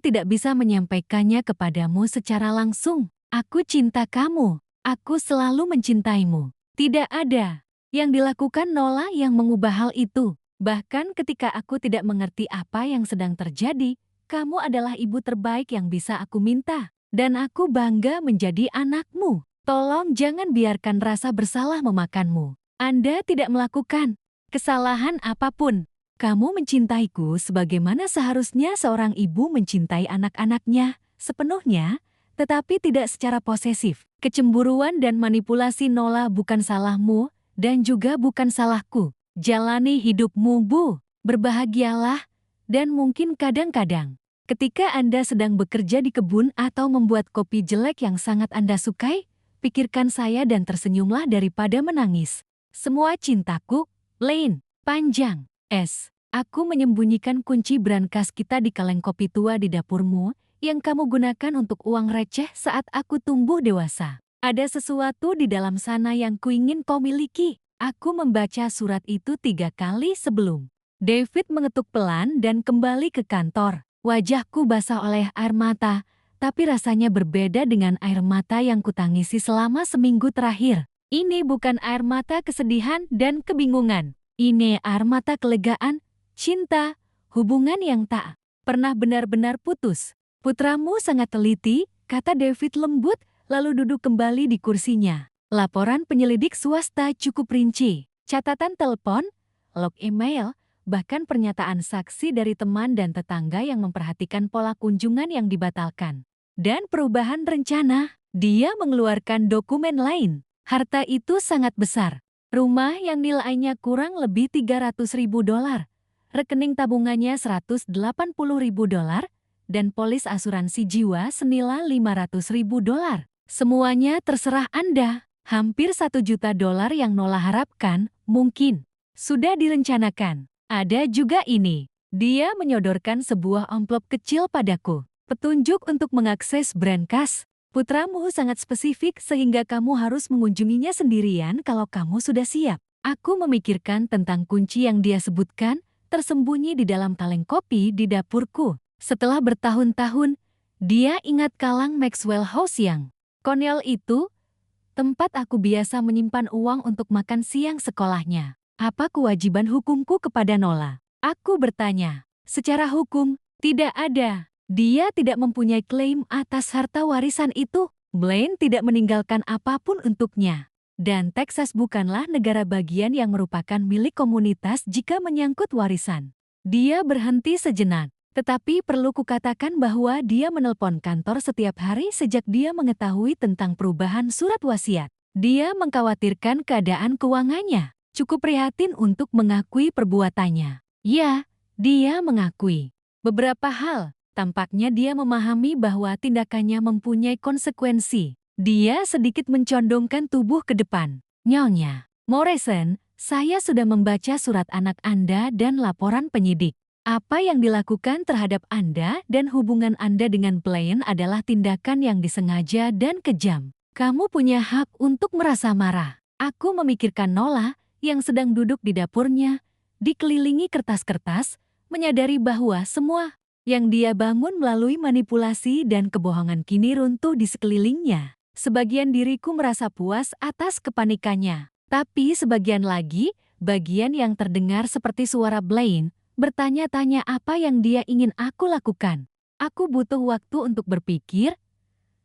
tidak bisa menyampaikannya kepadamu secara langsung. Aku cinta kamu. Aku selalu mencintaimu. Tidak ada yang dilakukan Nola yang mengubah hal itu. Bahkan ketika aku tidak mengerti apa yang sedang terjadi, kamu adalah ibu terbaik yang bisa aku minta. Dan aku bangga menjadi anakmu. Tolong jangan biarkan rasa bersalah memakanmu. Anda tidak melakukan kesalahan apapun. Kamu mencintaiku sebagaimana seharusnya seorang ibu mencintai anak-anaknya sepenuhnya, tetapi tidak secara posesif. Kecemburuan dan manipulasi Nola bukan salahmu dan juga bukan salahku. Jalani hidupmu, Bu. Berbahagialah dan mungkin kadang-kadang ketika Anda sedang bekerja di kebun atau membuat kopi jelek yang sangat Anda sukai, pikirkan saya dan tersenyumlah daripada menangis. Semua cintaku, Blaine. Panjang. S. Aku menyembunyikan kunci brankas kita di kaleng kopi tua di dapurmu yang kamu gunakan untuk uang receh saat aku tumbuh dewasa. Ada sesuatu di dalam sana yang kuingin kau miliki. Aku membaca surat itu 3 kali sebelum David mengetuk pelan dan kembali ke kantor. Wajahku basah oleh air mata, tapi rasanya berbeda dengan air mata yang kutangisi selama seminggu terakhir. Ini bukan air mata kesedihan dan kebingungan. Ini air mata kelegaan, cinta, hubungan yang tak pernah benar-benar putus. Putramu sangat teliti, kata David lembut, lalu duduk kembali di kursinya. Laporan penyelidik swasta cukup rinci. Catatan telepon, log email, bahkan pernyataan saksi dari teman dan tetangga yang memperhatikan pola kunjungan yang dibatalkan. Dan perubahan rencana, dia mengeluarkan dokumen lain. Harta itu sangat besar. Rumah yang nilainya kurang lebih $300.000, rekening tabungannya $180.000, dan polis asuransi jiwa senilai $500.000. Semuanya terserah Anda. Hampir $1 juta yang Nola harapkan, mungkin sudah direncanakan. Ada juga ini. Dia menyodorkan sebuah amplop kecil padaku. Petunjuk untuk mengakses brankas. Putramu sangat spesifik sehingga kamu harus mengunjunginya sendirian kalau kamu sudah siap. Aku memikirkan tentang kunci yang dia sebutkan, tersembunyi di dalam kaleng kopi di dapurku. Setelah bertahun-tahun, dia ingat kalang Maxwell House yang konyol itu, tempat aku biasa menyimpan uang untuk makan siang sekolahnya. Apa kewajiban hukumku kepada Nola? Aku bertanya. Secara hukum, tidak ada. Dia tidak mempunyai klaim atas harta warisan itu. Blaine tidak meninggalkan apapun untuknya. Dan Texas bukanlah negara bagian yang merupakan milik komunitas jika menyangkut warisan. Dia berhenti sejenak. Tetapi perlu kukatakan bahwa dia menelpon kantor setiap hari sejak dia mengetahui tentang perubahan surat wasiat. Dia mengkhawatirkan keadaan keuangannya. Cukup prihatin untuk mengakui perbuatannya. Ya, dia mengakui beberapa hal. Tampaknya dia memahami bahwa tindakannya mempunyai konsekuensi. Dia sedikit mencondongkan tubuh ke depan. Nyonya Morrison, saya sudah membaca surat anak Anda dan laporan penyidik. Apa yang dilakukan terhadap Anda dan hubungan Anda dengan Blaine adalah tindakan yang disengaja dan kejam. Kamu punya hak untuk merasa marah. Aku memikirkan Nola yang sedang duduk di dapurnya, dikelilingi kertas-kertas, menyadari bahwa semua yang dia bangun melalui manipulasi dan kebohongan kini runtuh di sekelilingnya. Sebagian diriku merasa puas atas kepanikannya. Tapi sebagian lagi, bagian yang terdengar seperti suara Blaine, bertanya-tanya apa yang dia ingin aku lakukan. Aku butuh waktu untuk berpikir,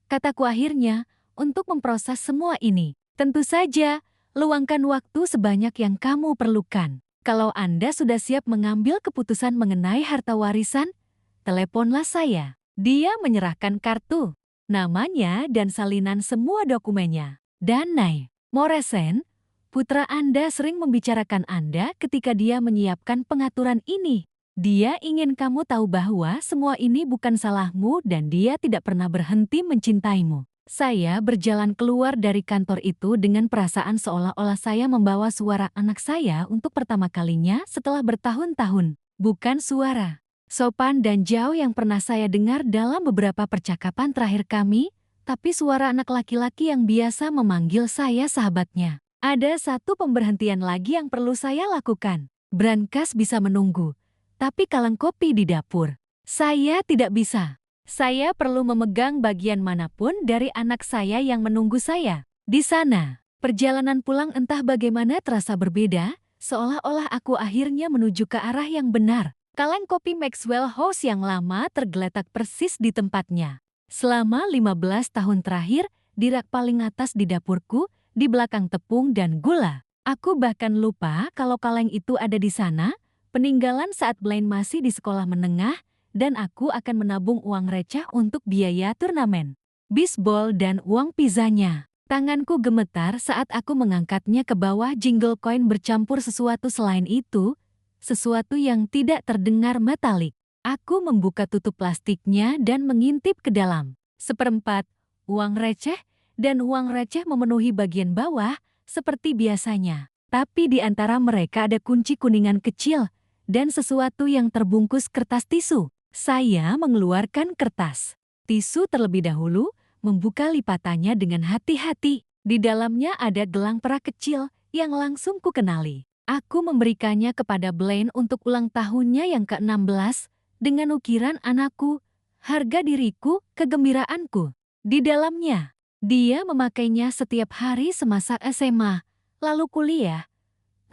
kataku akhirnya, untuk memproses semua ini. Tentu saja, luangkan waktu sebanyak yang kamu perlukan. Kalau Anda sudah siap mengambil keputusan mengenai harta warisan, teleponlah saya. Dia menyerahkan kartu, namanya dan salinan semua dokumennya. Danai Morrison, putra Anda sering membicarakan Anda ketika dia menyiapkan pengaturan ini. Dia ingin kamu tahu bahwa semua ini bukan salahmu dan dia tidak pernah berhenti mencintaimu. Saya berjalan keluar dari kantor itu dengan perasaan seolah-olah saya membawa suara anak saya untuk pertama kalinya setelah bertahun-tahun. Bukan suara sopan dan jauh yang pernah saya dengar dalam beberapa percakapan terakhir kami, tapi suara anak laki-laki yang biasa memanggil saya sahabatnya. Ada satu pemberhentian lagi yang perlu saya lakukan. Brankas bisa menunggu, tapi kaleng kopi di dapur, saya tidak bisa. Saya perlu memegang bagian manapun dari anak saya yang menunggu saya. Di sana, perjalanan pulang entah bagaimana terasa berbeda, Seolah-olah aku akhirnya menuju ke arah yang benar. Kaleng kopi Maxwell House yang lama tergeletak persis di tempatnya. Selama 15 tahun terakhir, di rak paling atas di dapurku, di belakang tepung dan gula. Aku bahkan lupa kalau kaleng itu ada di sana, peninggalan saat Blaine masih di sekolah menengah, dan aku akan menabung uang receh untuk biaya turnamen bisbol dan uang pizzanya. Tanganku gemetar saat aku mengangkatnya ke bawah. Jingle coin bercampur sesuatu selain itu, sesuatu yang tidak terdengar metalik. Aku membuka tutup plastiknya dan mengintip ke dalam. Seperempat, uang receh, dan uang receh memenuhi bagian bawah seperti biasanya. Tapi di antara mereka ada kunci kuningan kecil dan sesuatu yang terbungkus kertas tisu. Saya mengeluarkan kertas tisu terlebih dahulu, membuka lipatannya dengan hati-hati. Di dalamnya ada gelang perak kecil yang langsung kukenali. Aku memberikannya kepada Blaine untuk ulang tahunnya yang ke-16 dengan ukiran anakku, harga diriku, kegembiraanku. Di dalamnya, dia memakainya setiap hari semasa SMA, lalu kuliah.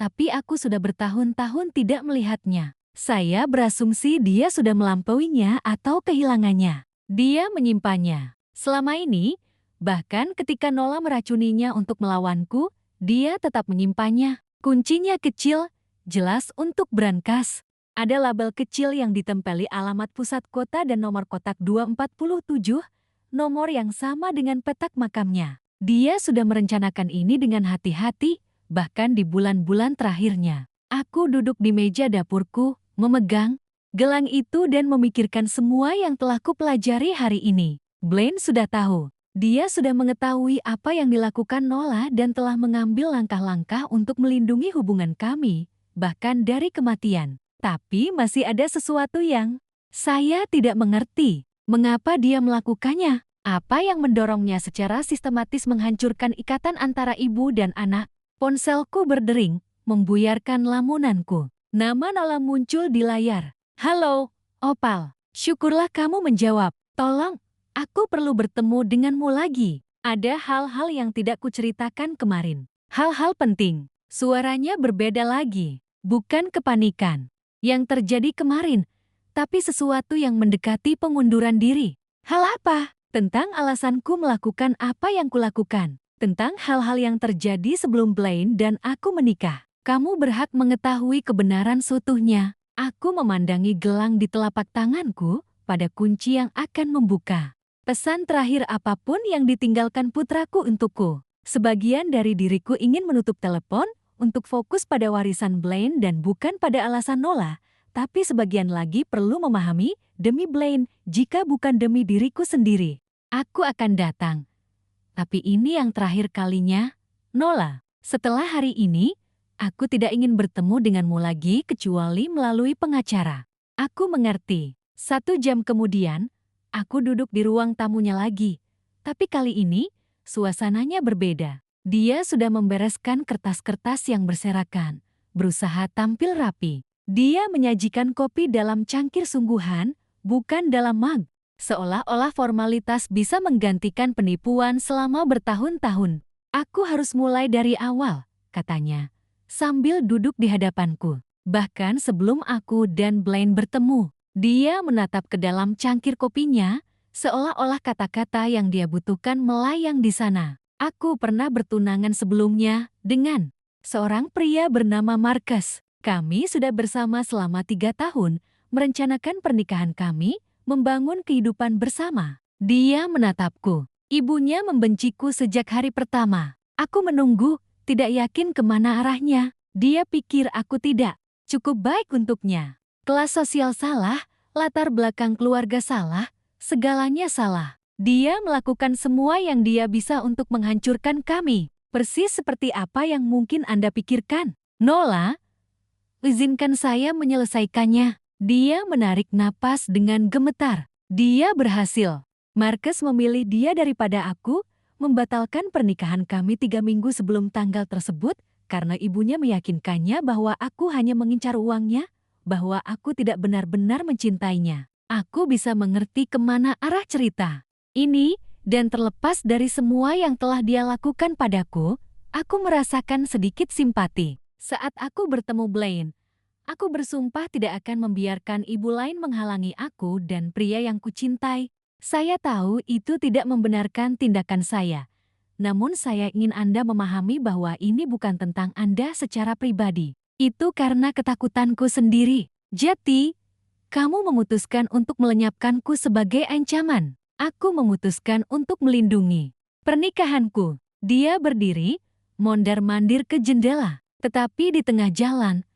Tapi aku sudah bertahun-tahun tidak melihatnya. Saya berasumsi dia sudah melampauinya atau kehilangannya. Dia menyimpannya. Selama ini, bahkan ketika Nola meracuninya untuk melawanku, dia tetap menyimpannya. Kuncinya kecil, jelas untuk brankas. Ada label kecil yang ditempeli alamat pusat kota dan nomor kotak 247, nomor yang sama dengan petak makamnya. Dia sudah merencanakan ini dengan hati-hati, bahkan di bulan-bulan terakhirnya. Aku duduk di meja dapurku, memegang gelang itu dan memikirkan semua yang telah kupelajari hari ini. Blaine sudah tahu. Dia sudah mengetahui apa yang dilakukan Nola dan telah mengambil langkah-langkah untuk melindungi hubungan kami, bahkan dari kematian. Tapi masih ada sesuatu yang saya tidak mengerti. Mengapa dia melakukannya? Apa yang mendorongnya secara sistematis menghancurkan ikatan antara ibu dan anak? Ponselku berdering, membuyarkan lamunanku. Nama Nola muncul di layar. Halo, Opal. Syukurlah kamu menjawab. Tolong, aku perlu bertemu denganmu lagi. Ada hal-hal yang tidak kuceritakan kemarin. Hal-hal penting. Suaranya berbeda lagi. Bukan kepanikan yang terjadi kemarin, tapi sesuatu yang mendekati pengunduran diri. Hal apa? Tentang alasanku melakukan apa yang kulakukan. Tentang hal-hal yang terjadi sebelum Blaine dan aku menikah. Kamu berhak mengetahui kebenaran seutuhnya. Aku memandangi gelang di telapak tanganku pada kunci yang akan membuka. Pesan terakhir apapun yang ditinggalkan putraku untukku. Sebagian dari diriku ingin menutup telepon untuk fokus pada warisan Blaine dan bukan pada alasan Nola, tapi sebagian lagi perlu memahami demi Blaine jika bukan demi diriku sendiri. Aku akan datang. Tapi ini yang terakhir kalinya, Nola. Setelah hari ini, aku tidak ingin bertemu denganmu lagi kecuali melalui pengacara. Aku mengerti. 1 jam kemudian, aku duduk di ruang tamunya lagi. Tapi kali ini, suasananya berbeda. Dia sudah membereskan kertas-kertas yang berserakan, berusaha tampil rapi. Dia menyajikan kopi dalam cangkir sungguhan, bukan dalam mug. Seolah-olah formalitas bisa menggantikan penipuan selama bertahun-tahun. Aku harus mulai dari awal, katanya, sambil duduk di hadapanku. Bahkan sebelum aku dan Blaine bertemu, dia menatap ke dalam cangkir kopinya, seolah-olah kata-kata yang dia butuhkan melayang di sana. Aku pernah bertunangan sebelumnya dengan seorang pria bernama Marcus. Kami sudah bersama selama 3 tahun, merencanakan pernikahan kami, membangun kehidupan bersama. Dia menatapku. Ibunya membenciku sejak hari pertama. Aku menunggu, tidak yakin kemana arahnya. Dia pikir aku tidak cukup baik untuknya. Kelas sosial salah, latar belakang keluarga salah, segalanya salah. Dia melakukan semua yang dia bisa untuk menghancurkan kami. Persis seperti apa yang mungkin Anda pikirkan. Nola, izinkan saya menyelesaikannya. Dia menarik napas dengan gemetar. Dia berhasil. Marcus memilih dia daripada aku, membatalkan pernikahan kami 3 minggu sebelum tanggal tersebut, karena ibunya meyakinkannya bahwa aku hanya mengincar uangnya, bahwa aku tidak benar-benar mencintainya. Aku bisa mengerti kemana arah cerita ini, dan terlepas dari semua yang telah dia lakukan padaku, aku merasakan sedikit simpati. Saat aku bertemu Blaine, aku bersumpah tidak akan membiarkan ibu lain menghalangi aku dan pria yang kucintai. Saya tahu itu tidak membenarkan tindakan saya. Namun saya ingin Anda memahami bahwa ini bukan tentang Anda secara pribadi. Itu karena ketakutanku sendiri. Jadi, kamu memutuskan untuk melenyapkanku sebagai ancaman. Aku memutuskan untuk melindungi pernikahanku. Dia berdiri, mondar-mandir ke jendela. Tetapi di tengah jalan,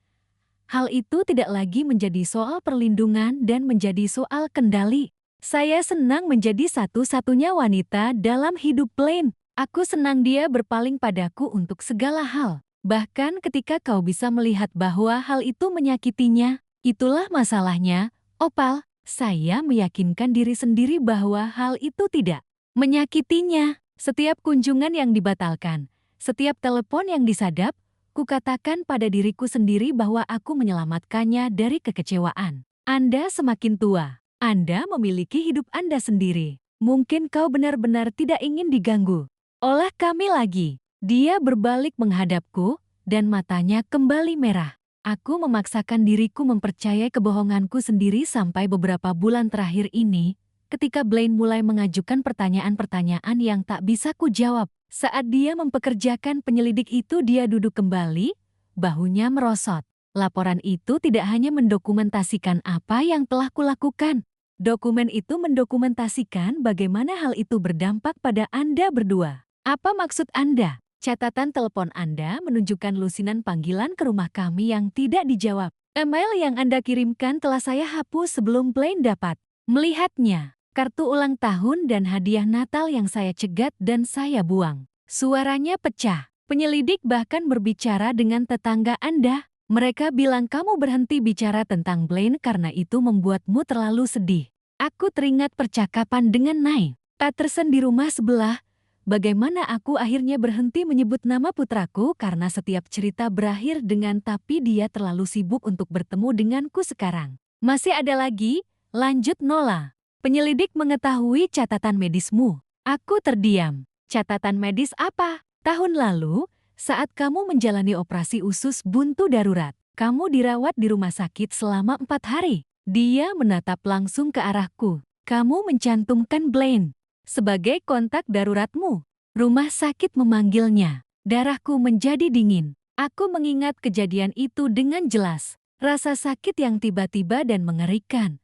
hal itu tidak lagi menjadi soal perlindungan dan menjadi soal kendali. Saya senang menjadi satu-satunya wanita dalam hidup Blaine. Aku senang dia berpaling padaku untuk segala hal. Bahkan ketika kau bisa melihat bahwa hal itu menyakitinya, itulah masalahnya, Opal. Saya meyakinkan diri sendiri bahwa hal itu tidak menyakitinya. Setiap kunjungan yang dibatalkan, setiap telepon yang disadap, kukatakan pada diriku sendiri bahwa aku menyelamatkannya dari kekecewaan. Anda semakin tua. Anda memiliki hidup Anda sendiri. Mungkin kau benar-benar tidak ingin diganggu oleh kami lagi. Dia berbalik menghadapku, dan matanya kembali merah. Aku memaksakan diriku mempercayai kebohonganku sendiri sampai beberapa bulan terakhir ini, ketika Blaine mulai mengajukan pertanyaan-pertanyaan yang tak bisa kujawab. Saat dia mempekerjakan penyelidik itu, dia duduk kembali, bahunya merosot. Laporan itu tidak hanya mendokumentasikan apa yang telah kulakukan. Dokumen itu mendokumentasikan bagaimana hal itu berdampak pada Anda berdua. Apa maksud Anda? Catatan telepon Anda menunjukkan lusinan panggilan ke rumah kami yang tidak dijawab. Email yang Anda kirimkan telah saya hapus sebelum Blaine dapat melihatnya. Kartu ulang tahun dan hadiah Natal yang saya cegat dan saya buang. Suaranya pecah. Penyelidik bahkan berbicara dengan tetangga Anda. Mereka bilang kamu berhenti bicara tentang Blaine karena itu membuatmu terlalu sedih. Aku teringat percakapan dengan Nay Patterson di rumah sebelah. Bagaimana aku akhirnya berhenti menyebut nama putraku karena setiap cerita berakhir dengan tapi dia terlalu sibuk untuk bertemu denganku sekarang. Masih ada lagi, lanjut Nola. Penyelidik mengetahui catatan medismu. Aku terdiam. Catatan medis apa? Tahun lalu, saat kamu menjalani operasi usus buntu darurat, kamu dirawat di rumah sakit selama 4 hari. Dia menatap langsung ke arahku. Kamu mencantumkan Blaine sebagai kontak daruratmu. Rumah sakit memanggilnya. Darahku menjadi dingin. Aku mengingat kejadian itu dengan jelas. Rasa sakit yang tiba-tiba dan mengerikan.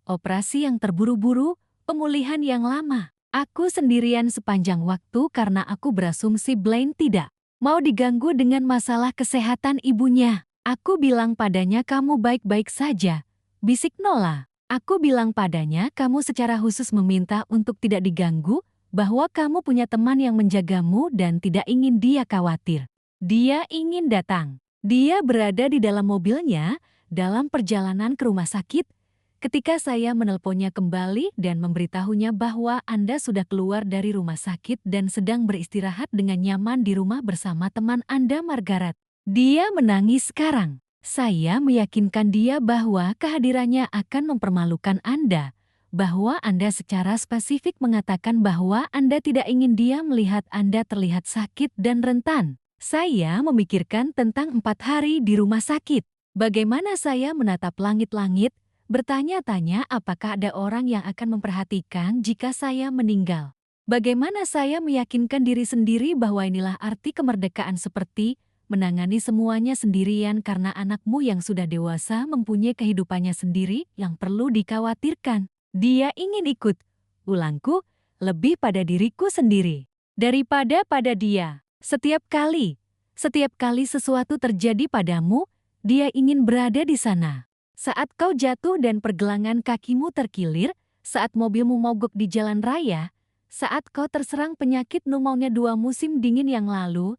Operasi yang terburu-buru, pemulihan yang lama. Aku sendirian sepanjang waktu karena aku berasumsi Blaine tidak mau diganggu dengan masalah kesehatan ibunya. Aku bilang padanya kamu baik-baik saja. Bisik Nola. Aku bilang padanya kamu secara khusus meminta untuk tidak diganggu, bahwa kamu punya teman yang menjagamu dan tidak ingin dia khawatir. Dia ingin datang. Dia berada di dalam mobilnya dalam perjalanan ke rumah sakit. Ketika saya menelponnya kembali dan memberitahunya bahwa Anda sudah keluar dari rumah sakit dan sedang beristirahat dengan nyaman di rumah bersama teman Anda Margaret. Dia menangis sekarang. Saya meyakinkan dia bahwa kehadirannya akan mempermalukan Anda, bahwa Anda secara spesifik mengatakan bahwa Anda tidak ingin dia melihat Anda terlihat sakit dan rentan. Saya memikirkan tentang 4 hari di rumah sakit. Bagaimana saya menatap langit-langit, bertanya-tanya apakah ada orang yang akan memperhatikan jika saya meninggal. Bagaimana saya meyakinkan diri sendiri bahwa inilah arti kemerdekaan seperti menangani semuanya sendirian karena anakmu yang sudah dewasa mempunyai kehidupannya sendiri yang perlu dikhawatirkan. Dia ingin ikut, ulangku, lebih pada diriku sendiri daripada pada dia. Setiap kali sesuatu terjadi padamu, dia ingin berada di sana. Saat kau jatuh dan pergelangan kakimu terkilir, saat mobilmu mogok di jalan raya, saat kau terserang penyakit pneumonia 2 musim dingin yang lalu,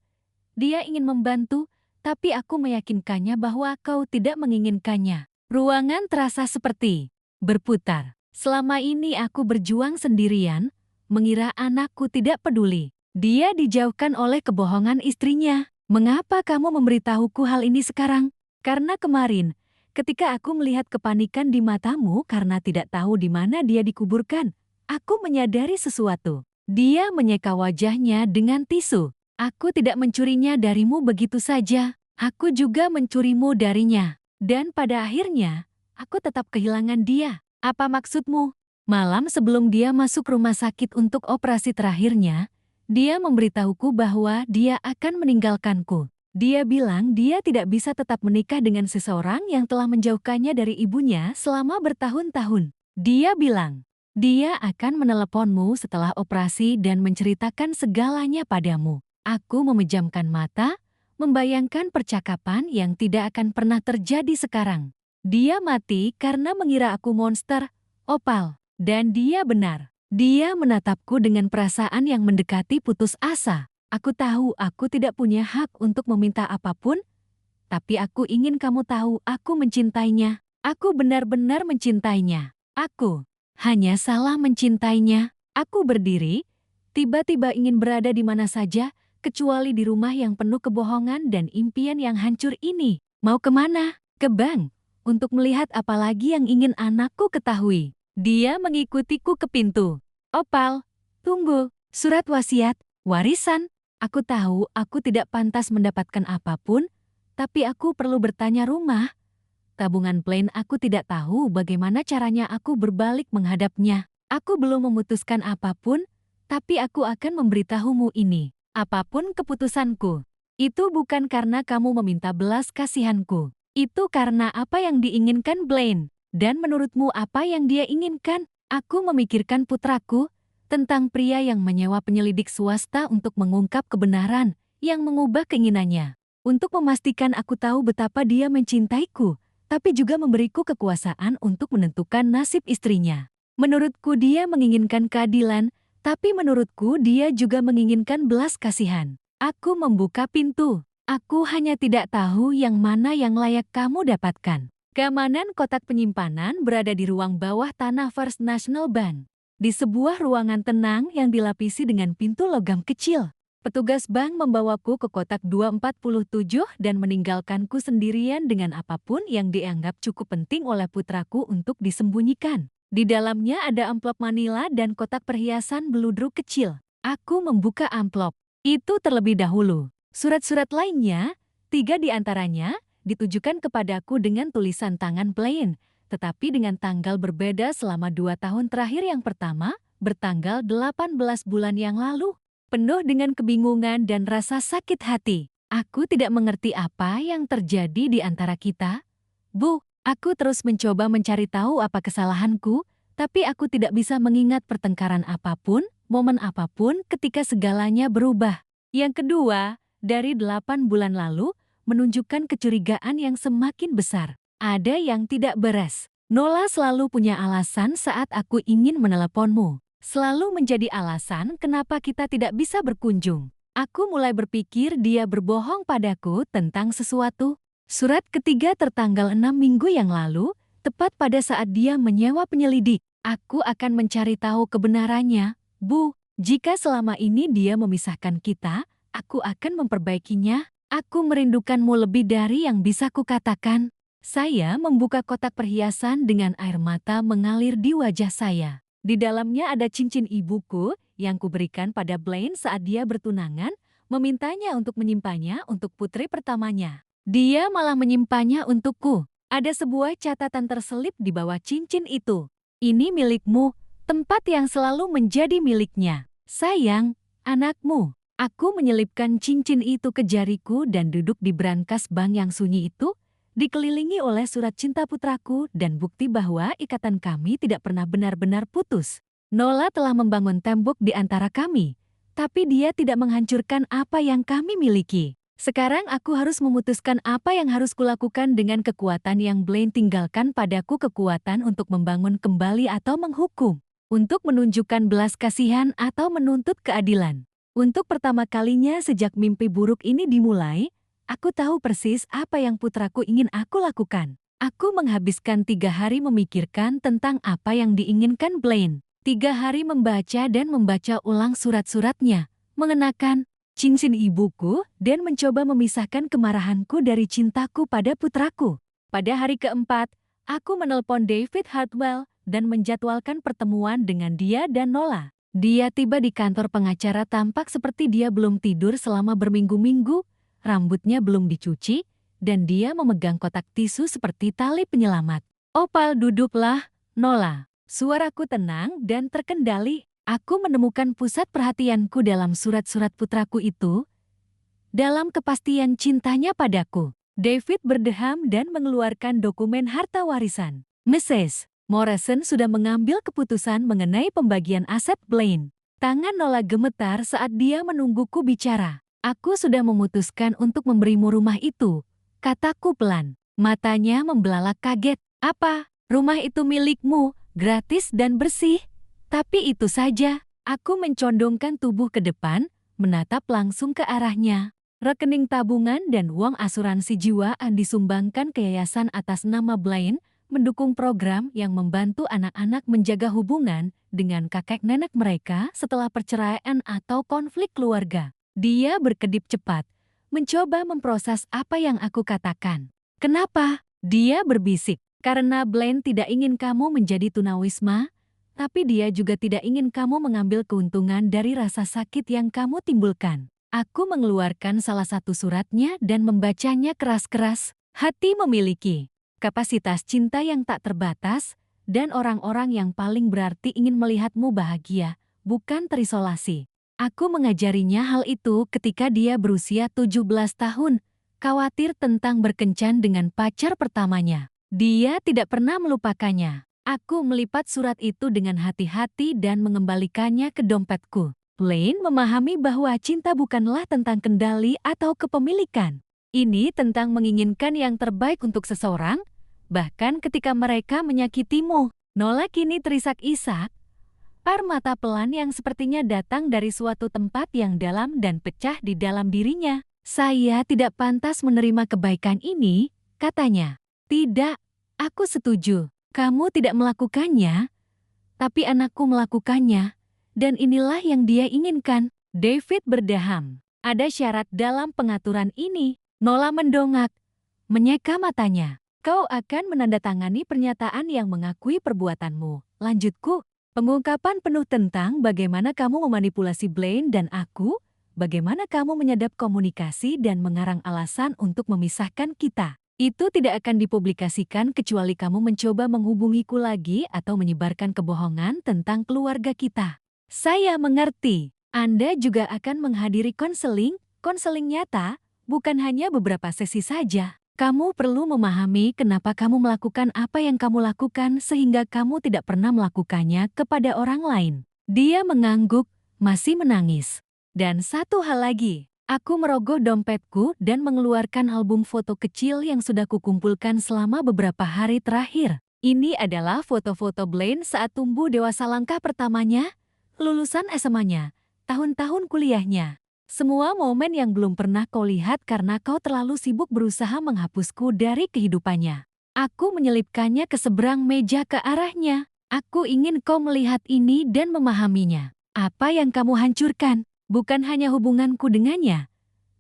dia ingin membantu, tapi aku meyakinkannya bahwa kau tidak menginginkannya. Ruangan terasa seperti berputar. Selama ini aku berjuang sendirian, mengira anakku tidak peduli. Dia dijauhkan oleh kebohongan istrinya. Mengapa kamu memberitahuku hal ini sekarang? Karena kemarin, ketika aku melihat kepanikan di matamu karena tidak tahu di mana dia dikuburkan, aku menyadari sesuatu. Dia menyeka wajahnya dengan tisu. Aku tidak mencurinya darimu begitu saja. Aku juga mencurimu darinya. Dan pada akhirnya, aku tetap kehilangan dia. Apa maksudmu? Malam sebelum dia masuk rumah sakit untuk operasi terakhirnya, dia memberitahuku bahwa dia akan meninggalkanku. Dia bilang dia tidak bisa tetap menikah dengan seseorang yang telah menjauhkannya dari ibunya selama bertahun-tahun. Dia bilang, dia akan meneleponmu setelah operasi dan menceritakan segalanya padamu. Aku memejamkan mata, membayangkan percakapan yang tidak akan pernah terjadi sekarang. Dia mati karena mengira aku monster, Opal. Dan dia benar. Dia menatapku dengan perasaan yang mendekati putus asa. Aku tahu aku tidak punya hak untuk meminta apapun, tapi aku ingin kamu tahu aku mencintainya. Aku benar-benar mencintainya. Aku hanya salah mencintainya. Aku berdiri, tiba-tiba ingin berada di mana saja, kecuali di rumah yang penuh kebohongan dan impian yang hancur ini. Mau kemana? Ke bank. Untuk melihat apa lagi yang ingin anakku ketahui. Dia mengikutiku ke pintu. Opal, tunggu. Surat wasiat, warisan. Aku tahu aku tidak pantas mendapatkan apapun, tapi aku perlu bertanya rumah. Tabungan plain aku tidak tahu bagaimana caranya aku berbalik menghadapnya. Aku belum memutuskan apapun, tapi aku akan memberitahumu ini. Apapun keputusanku, itu bukan karena kamu meminta belas kasihanku. Itu karena apa yang diinginkan Blaine. Dan menurutmu apa yang dia inginkan? Aku memikirkan putraku, tentang pria yang menyewa penyelidik swasta untuk mengungkap kebenaran, yang mengubah keinginannya. Untuk memastikan aku tahu betapa dia mencintaiku, tapi juga memberiku kekuasaan untuk menentukan nasib istrinya. Menurutku dia menginginkan keadilan, tapi menurutku dia juga menginginkan belas kasihan. Aku membuka pintu. Aku hanya tidak tahu yang mana yang layak kamu dapatkan. Keamanan kotak penyimpanan berada di ruang bawah tanah First National Bank. Di sebuah ruangan tenang yang dilapisi dengan pintu logam kecil. Petugas bank membawaku ke kotak 247 dan meninggalkanku sendirian dengan apapun yang dianggap cukup penting oleh putraku untuk disembunyikan. Di dalamnya ada amplop manila dan kotak perhiasan beludru kecil. Aku membuka amplop itu terlebih dahulu. Surat-surat lainnya, 3 di antaranya, ditujukan kepadaku dengan tulisan tangan Blaine, tetapi dengan tanggal berbeda selama 2 tahun terakhir. Yang pertama, bertanggal 18 bulan yang lalu. Penuh dengan kebingungan dan rasa sakit hati. Aku tidak mengerti apa yang terjadi di antara kita. Bu, aku terus mencoba mencari tahu apa kesalahanku, tapi aku tidak bisa mengingat pertengkaran apapun, momen apapun ketika segalanya berubah. Yang kedua, dari 8 bulan lalu, menunjukkan kecurigaan yang semakin besar. Ada yang tidak beres. Nola selalu punya alasan saat aku ingin meneleponmu. Selalu menjadi alasan kenapa kita tidak bisa berkunjung. Aku mulai berpikir dia berbohong padaku tentang sesuatu. Surat ketiga tertanggal 6 minggu yang lalu, tepat pada saat dia menyewa penyelidik. Aku akan mencari tahu kebenarannya. Bu, jika selama ini dia memisahkan kita, aku akan memperbaikinya. Aku merindukanmu lebih dari yang bisa kukatakan. Saya membuka kotak perhiasan dengan air mata mengalir di wajah saya. Di dalamnya ada cincin ibuku yang kuberikan pada Blaine saat dia bertunangan, memintanya untuk menyimpannya untuk putri pertamanya. Dia malah menyimpannya untukku. Ada sebuah catatan terselip di bawah cincin itu. Ini milikmu, tempat yang selalu menjadi miliknya. Sayang, anakmu. Aku menyelipkan cincin itu ke jariku dan duduk di brankas bank yang sunyi itu, dikelilingi oleh surat cinta putraku dan bukti bahwa ikatan kami tidak pernah benar-benar putus. Nola telah membangun tembok di antara kami, tapi dia tidak menghancurkan apa yang kami miliki. Sekarang aku harus memutuskan apa yang harus kulakukan dengan kekuatan yang Blaine tinggalkan padaku, kekuatan untuk membangun kembali atau menghukum, untuk menunjukkan belas kasihan atau menuntut keadilan. Untuk pertama kalinya sejak mimpi buruk ini dimulai, aku tahu persis apa yang putraku ingin aku lakukan. Aku menghabiskan 3 hari memikirkan tentang apa yang diinginkan Blaine. 3 hari membaca dan membaca ulang surat-suratnya, mengenakan cincin ibuku dan mencoba memisahkan kemarahanku dari cintaku pada putraku. Pada hari keempat, aku menelpon David Hartwell dan menjadwalkan pertemuan dengan dia dan Nola. Dia tiba di kantor pengacara tampak seperti dia belum tidur selama berminggu-minggu. rambutnya belum dicuci, dan dia memegang kotak tisu seperti tali penyelamat. "Opal, duduklah, Nola." Suaraku tenang dan terkendali. Aku menemukan pusat perhatianku dalam surat-surat putraku itu, dalam kepastian cintanya padaku. David berdeham dan mengeluarkan dokumen harta warisan. Mrs. Morrison sudah mengambil keputusan mengenai pembagian aset Blaine. Tangan Nola gemetar saat dia menungguku bicara. "Aku sudah memutuskan untuk memberimu rumah itu," kataku pelan. Matanya membelalak kaget. "Apa? Rumah itu milikmu, gratis dan bersih?" "Tapi itu saja." Aku mencondongkan tubuh ke depan, menatap langsung ke arahnya. Rekening tabungan dan uang asuransi jiwa yang disumbangkan ke yayasan atas nama Blaine mendukung program yang membantu anak-anak menjaga hubungan dengan kakek nenek mereka setelah perceraian atau konflik keluarga. Dia berkedip cepat, mencoba memproses apa yang aku katakan. "Kenapa?" Dia berbisik. "Karena Blaine tidak ingin kamu menjadi tunawisma, tapi dia juga tidak ingin kamu mengambil keuntungan dari rasa sakit yang kamu timbulkan." Aku mengeluarkan salah satu suratnya dan membacanya keras-keras. "Hati memiliki kapasitas cinta yang tak terbatas, dan orang-orang yang paling berarti ingin melihatmu bahagia, bukan terisolasi." Aku mengajarinya hal itu ketika dia berusia 17 tahun, khawatir tentang berkencan dengan pacar pertamanya. Dia tidak pernah melupakannya. Aku melipat surat itu dengan hati-hati dan mengembalikannya ke dompetku. Blaine memahami bahwa cinta bukanlah tentang kendali atau kepemilikan. Ini tentang menginginkan yang terbaik untuk seseorang, bahkan ketika mereka menyakitimu. Nola kini terisak-isak, par mata pelan yang sepertinya datang dari suatu tempat yang dalam dan pecah di dalam dirinya. "Saya tidak pantas menerima kebaikan ini," katanya. "Tidak, aku setuju. Kamu tidak melakukannya, tapi anakku melakukannya, dan inilah yang dia inginkan." David berdeham. "Ada syarat dalam pengaturan ini." Nola mendongak, menyeka matanya. "Kau akan menandatangani pernyataan yang mengakui perbuatanmu," lanjutku. "Pengungkapan penuh tentang bagaimana kamu memanipulasi Blaine dan aku, bagaimana kamu menyadap komunikasi dan mengarang alasan untuk memisahkan kita. Itu tidak akan dipublikasikan kecuali kamu mencoba menghubungiku lagi atau menyebarkan kebohongan tentang keluarga kita." "Saya mengerti. Anda juga akan menghadiri konseling nyata, bukan hanya beberapa sesi saja. Kamu perlu memahami kenapa kamu melakukan apa yang kamu lakukan sehingga kamu tidak pernah melakukannya kepada orang lain." Dia mengangguk, masih menangis. "Dan satu hal lagi." Aku merogoh dompetku dan mengeluarkan album foto kecil yang sudah kukumpulkan selama beberapa hari terakhir. Ini adalah foto-foto Blaine saat tumbuh dewasa langkah pertamanya, lulusan SMA-nya, tahun-tahun kuliahnya. Semua momen yang belum pernah kau lihat karena kau terlalu sibuk berusaha menghapusku dari kehidupannya. Aku menyelipkannya ke seberang meja ke arahnya. "Aku ingin kau melihat ini dan memahaminya. Apa yang kamu hancurkan, bukan hanya hubunganku dengannya,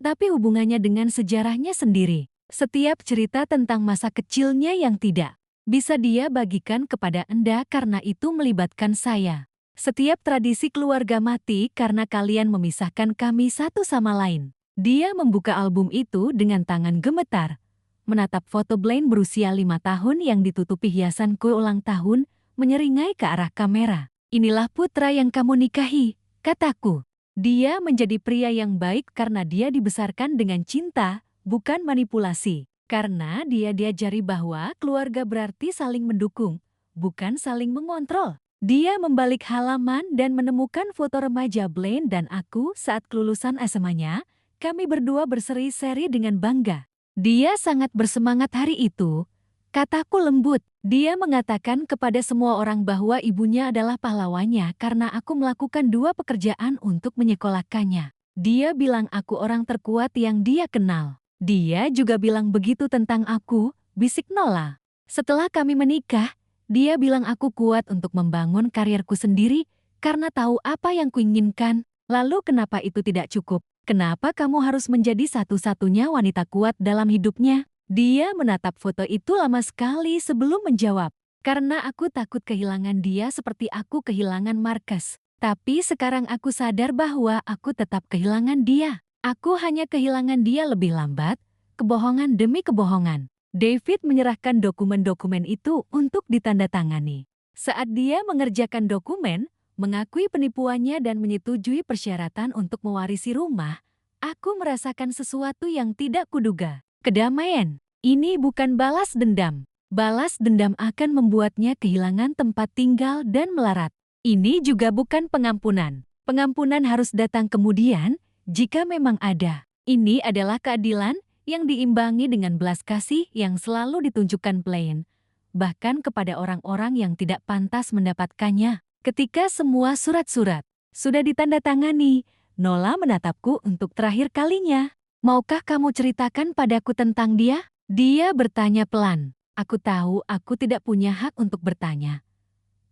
tapi hubungannya dengan sejarahnya sendiri. Setiap cerita tentang masa kecilnya yang tidak bisa dia bagikan kepada Anda karena itu melibatkan saya. Setiap tradisi keluarga mati karena kalian memisahkan kami satu sama lain." Dia membuka album itu dengan tangan gemetar, menatap foto Blaine berusia 5 tahun yang ditutupi hiasan kue ulang tahun, menyeringai ke arah kamera. "Inilah putra yang kamu nikahi," kataku. "Dia menjadi pria yang baik karena dia dibesarkan dengan cinta, bukan manipulasi. Karena dia diajari bahwa keluarga berarti saling mendukung, bukan saling mengontrol." Dia membalik halaman dan menemukan foto remaja Blaine dan aku saat kelulusan SMA-nya. Kami berdua berseri-seri dengan bangga. "Dia sangat bersemangat hari itu," kataku lembut. "Dia mengatakan kepada semua orang bahwa ibunya adalah pahlawannya karena aku melakukan 2 pekerjaan untuk menyekolahkannya. Dia bilang aku orang terkuat yang dia kenal." "Dia juga bilang begitu tentang aku," bisik Nola. "Setelah kami menikah, dia bilang aku kuat untuk membangun karirku sendiri karena tahu apa yang kuinginkan." "Lalu kenapa itu tidak cukup? Kenapa kamu harus menjadi satu-satunya wanita kuat dalam hidupnya?" Dia menatap foto itu lama sekali sebelum menjawab. "Karena aku takut kehilangan dia seperti aku kehilangan Marcus. Tapi sekarang aku sadar bahwa aku tetap kehilangan dia." Aku hanya kehilangan dia lebih lambat, kebohongan demi kebohongan. David menyerahkan dokumen-dokumen itu untuk ditandatangani. Saat dia mengerjakan dokumen, mengakui penipuannya dan menyetujui persyaratan untuk mewarisi rumah, aku merasakan sesuatu yang tidak kuduga. Kedamaian. Ini bukan balas dendam. Balas dendam akan membuatnya kehilangan tempat tinggal dan melarat. Ini juga bukan pengampunan. Pengampunan harus datang kemudian, jika memang ada. Ini adalah keadilan yang diimbangi dengan belas kasih yang selalu ditunjukkan Blaine, bahkan kepada orang-orang yang tidak pantas mendapatkannya. Ketika semua surat-surat sudah ditandatangani, Nola menatapku untuk terakhir kalinya. Maukah kamu ceritakan padaku tentang dia? Dia bertanya pelan. Aku tahu aku tidak punya hak untuk bertanya.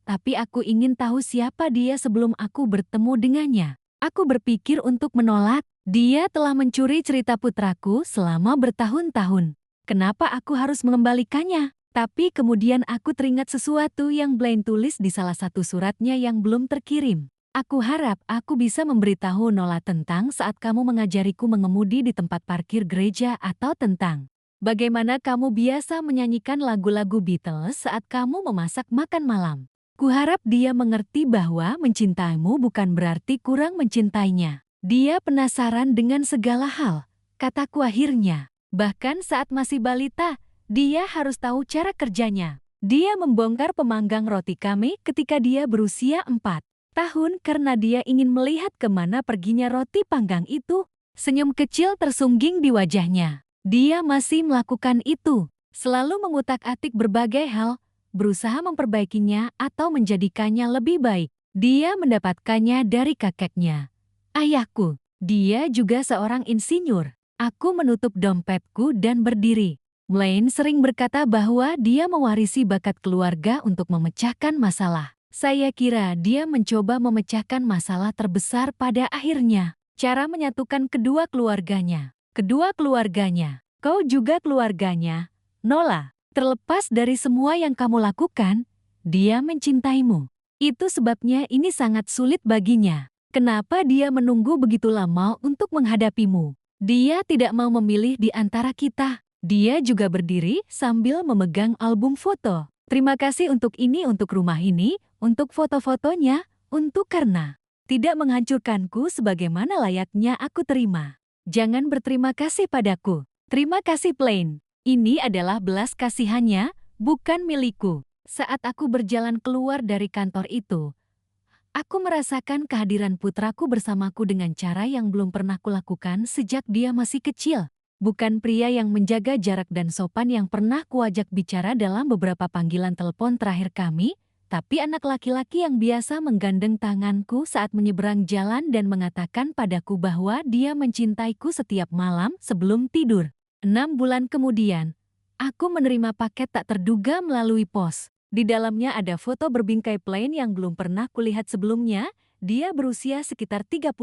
Tapi aku ingin tahu siapa dia sebelum aku bertemu dengannya. Aku berpikir untuk menolak. Dia telah mencuri cerita putraku selama bertahun-tahun. Kenapa aku harus mengembalikannya? Tapi kemudian aku teringat sesuatu yang Blaine tulis di salah satu suratnya yang belum terkirim. Aku harap aku bisa memberitahu Nola tentang saat kamu mengajariku mengemudi di tempat parkir gereja atau tentang bagaimana kamu biasa menyanyikan lagu-lagu Beatles saat kamu memasak makan malam. Kuharap dia mengerti bahwa mencintaimu bukan berarti kurang mencintainya. Dia penasaran dengan segala hal, kataku akhirnya. Bahkan saat masih balita, dia harus tahu cara kerjanya. Dia membongkar pemanggang roti kami ketika dia berusia 4 tahun karena dia ingin melihat kemana perginya roti panggang itu. Senyum kecil tersungging di wajahnya. Dia masih melakukan itu, selalu mengutak-atik berbagai hal, berusaha memperbaikinya atau menjadikannya lebih baik. Dia mendapatkannya dari kakeknya, ayahku. Dia juga seorang insinyur. Aku menutup dompetku dan berdiri. Blaine sering berkata bahwa dia mewarisi bakat keluarga untuk memecahkan masalah. Saya kira dia mencoba memecahkan masalah terbesar pada akhirnya. Cara menyatukan kedua keluarganya. Kedua keluarganya. Kau juga keluarganya, Nola. Terlepas dari semua yang kamu lakukan, dia mencintaimu. Itu sebabnya ini sangat sulit baginya. Kenapa dia menunggu begitu lama untuk menghadapimu? Dia tidak mau memilih di antara kita. Dia juga berdiri sambil memegang album foto. Terima kasih untuk ini, untuk rumah ini, untuk foto-fotonya, untuk karena tidak menghancurkanku sebagaimana layaknya aku terima. Jangan berterima kasih padaku. Terima kasih Blaine. Ini adalah belas kasihannya, bukan milikku. Saat aku berjalan keluar dari kantor itu, aku merasakan kehadiran putraku bersamaku dengan cara yang belum pernah kulakukan sejak dia masih kecil. Bukan pria yang menjaga jarak dan sopan yang pernah kuajak bicara dalam beberapa panggilan telepon terakhir kami, tapi anak laki-laki yang biasa menggandeng tanganku saat menyeberang jalan dan mengatakan padaku bahwa dia mencintaiku setiap malam sebelum tidur. 6 bulan kemudian, aku menerima paket tak terduga melalui pos. Di dalamnya ada foto berbingkai Blaine yang belum pernah kulihat sebelumnya. Dia berusia sekitar 30,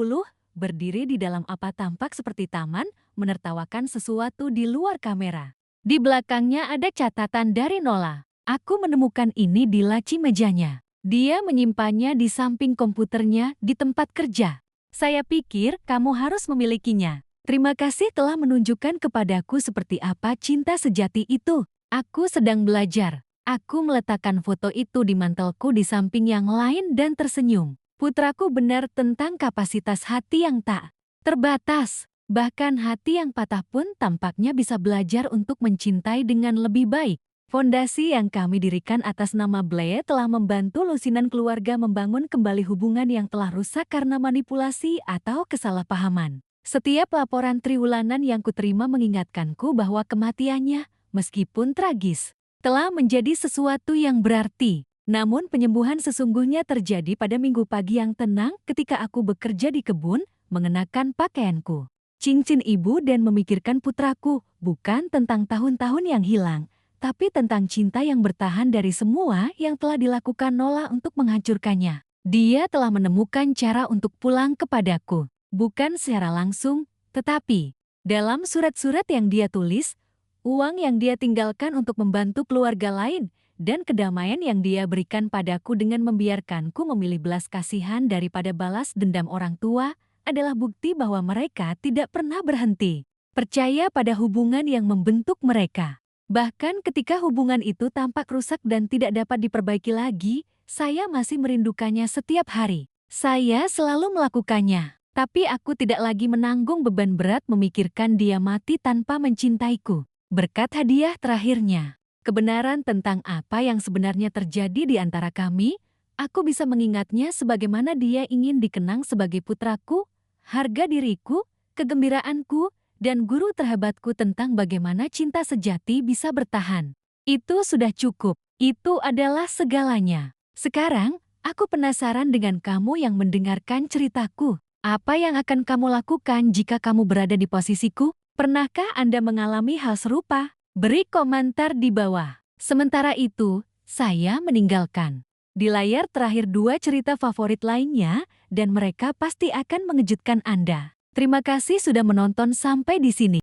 berdiri di dalam apa tampak seperti taman, menertawakan sesuatu di luar kamera. Di belakangnya ada catatan dari Nola. Aku menemukan ini di laci mejanya. Dia menyimpannya di samping komputernya di tempat kerja. Saya pikir kamu harus memilikinya. Terima kasih telah menunjukkan kepadaku seperti apa cinta sejati itu. Aku sedang belajar. Aku meletakkan foto itu di mantelku di samping yang lain dan tersenyum. Putraku benar tentang kapasitas hati yang tak terbatas. Bahkan hati yang patah pun tampaknya bisa belajar untuk mencintai dengan lebih baik. Fondasi yang kami dirikan atas nama Blaine telah membantu lusinan keluarga membangun kembali hubungan yang telah rusak karena manipulasi atau kesalahpahaman. Setiap laporan triwulanan yang kuterima mengingatkanku bahwa kematiannya, meskipun tragis, telah menjadi sesuatu yang berarti. Namun penyembuhan sesungguhnya terjadi pada minggu pagi yang tenang ketika aku bekerja di kebun, mengenakan pakaianku, cincin ibu dan memikirkan putraku, bukan tentang tahun-tahun yang hilang, tapi tentang cinta yang bertahan dari semua yang telah dilakukan Nola untuk menghancurkannya. Dia telah menemukan cara untuk pulang kepadaku, bukan secara langsung, tetapi dalam surat-surat yang dia tulis, uang yang dia tinggalkan untuk membantu keluarga lain, dan kedamaian yang dia berikan padaku dengan membiarkanku memilih belas kasihan daripada balas dendam orang tua adalah bukti bahwa mereka tidak pernah berhenti percaya pada hubungan yang membentuk mereka. Bahkan ketika hubungan itu tampak rusak dan tidak dapat diperbaiki lagi, saya masih merindukannya setiap hari. Saya selalu melakukannya, tapi aku tidak lagi menanggung beban berat memikirkan dia mati tanpa mencintaiku. Berkat hadiah terakhirnya, kebenaran tentang apa yang sebenarnya terjadi di antara kami, aku bisa mengingatnya sebagaimana dia ingin dikenang sebagai putraku, harga diriku, kegembiraanku, dan guru terhebatku tentang bagaimana cinta sejati bisa bertahan. Itu sudah cukup. Itu adalah segalanya. Sekarang, aku penasaran dengan kamu yang mendengarkan ceritaku. Apa yang akan kamu lakukan jika kamu berada di posisiku? Pernahkah Anda mengalami hal serupa? Beri komentar di bawah. Sementara itu, saya meninggalkan di layar terakhir 2 cerita favorit lainnya, dan mereka pasti akan mengejutkan Anda. Terima kasih sudah menonton sampai di sini.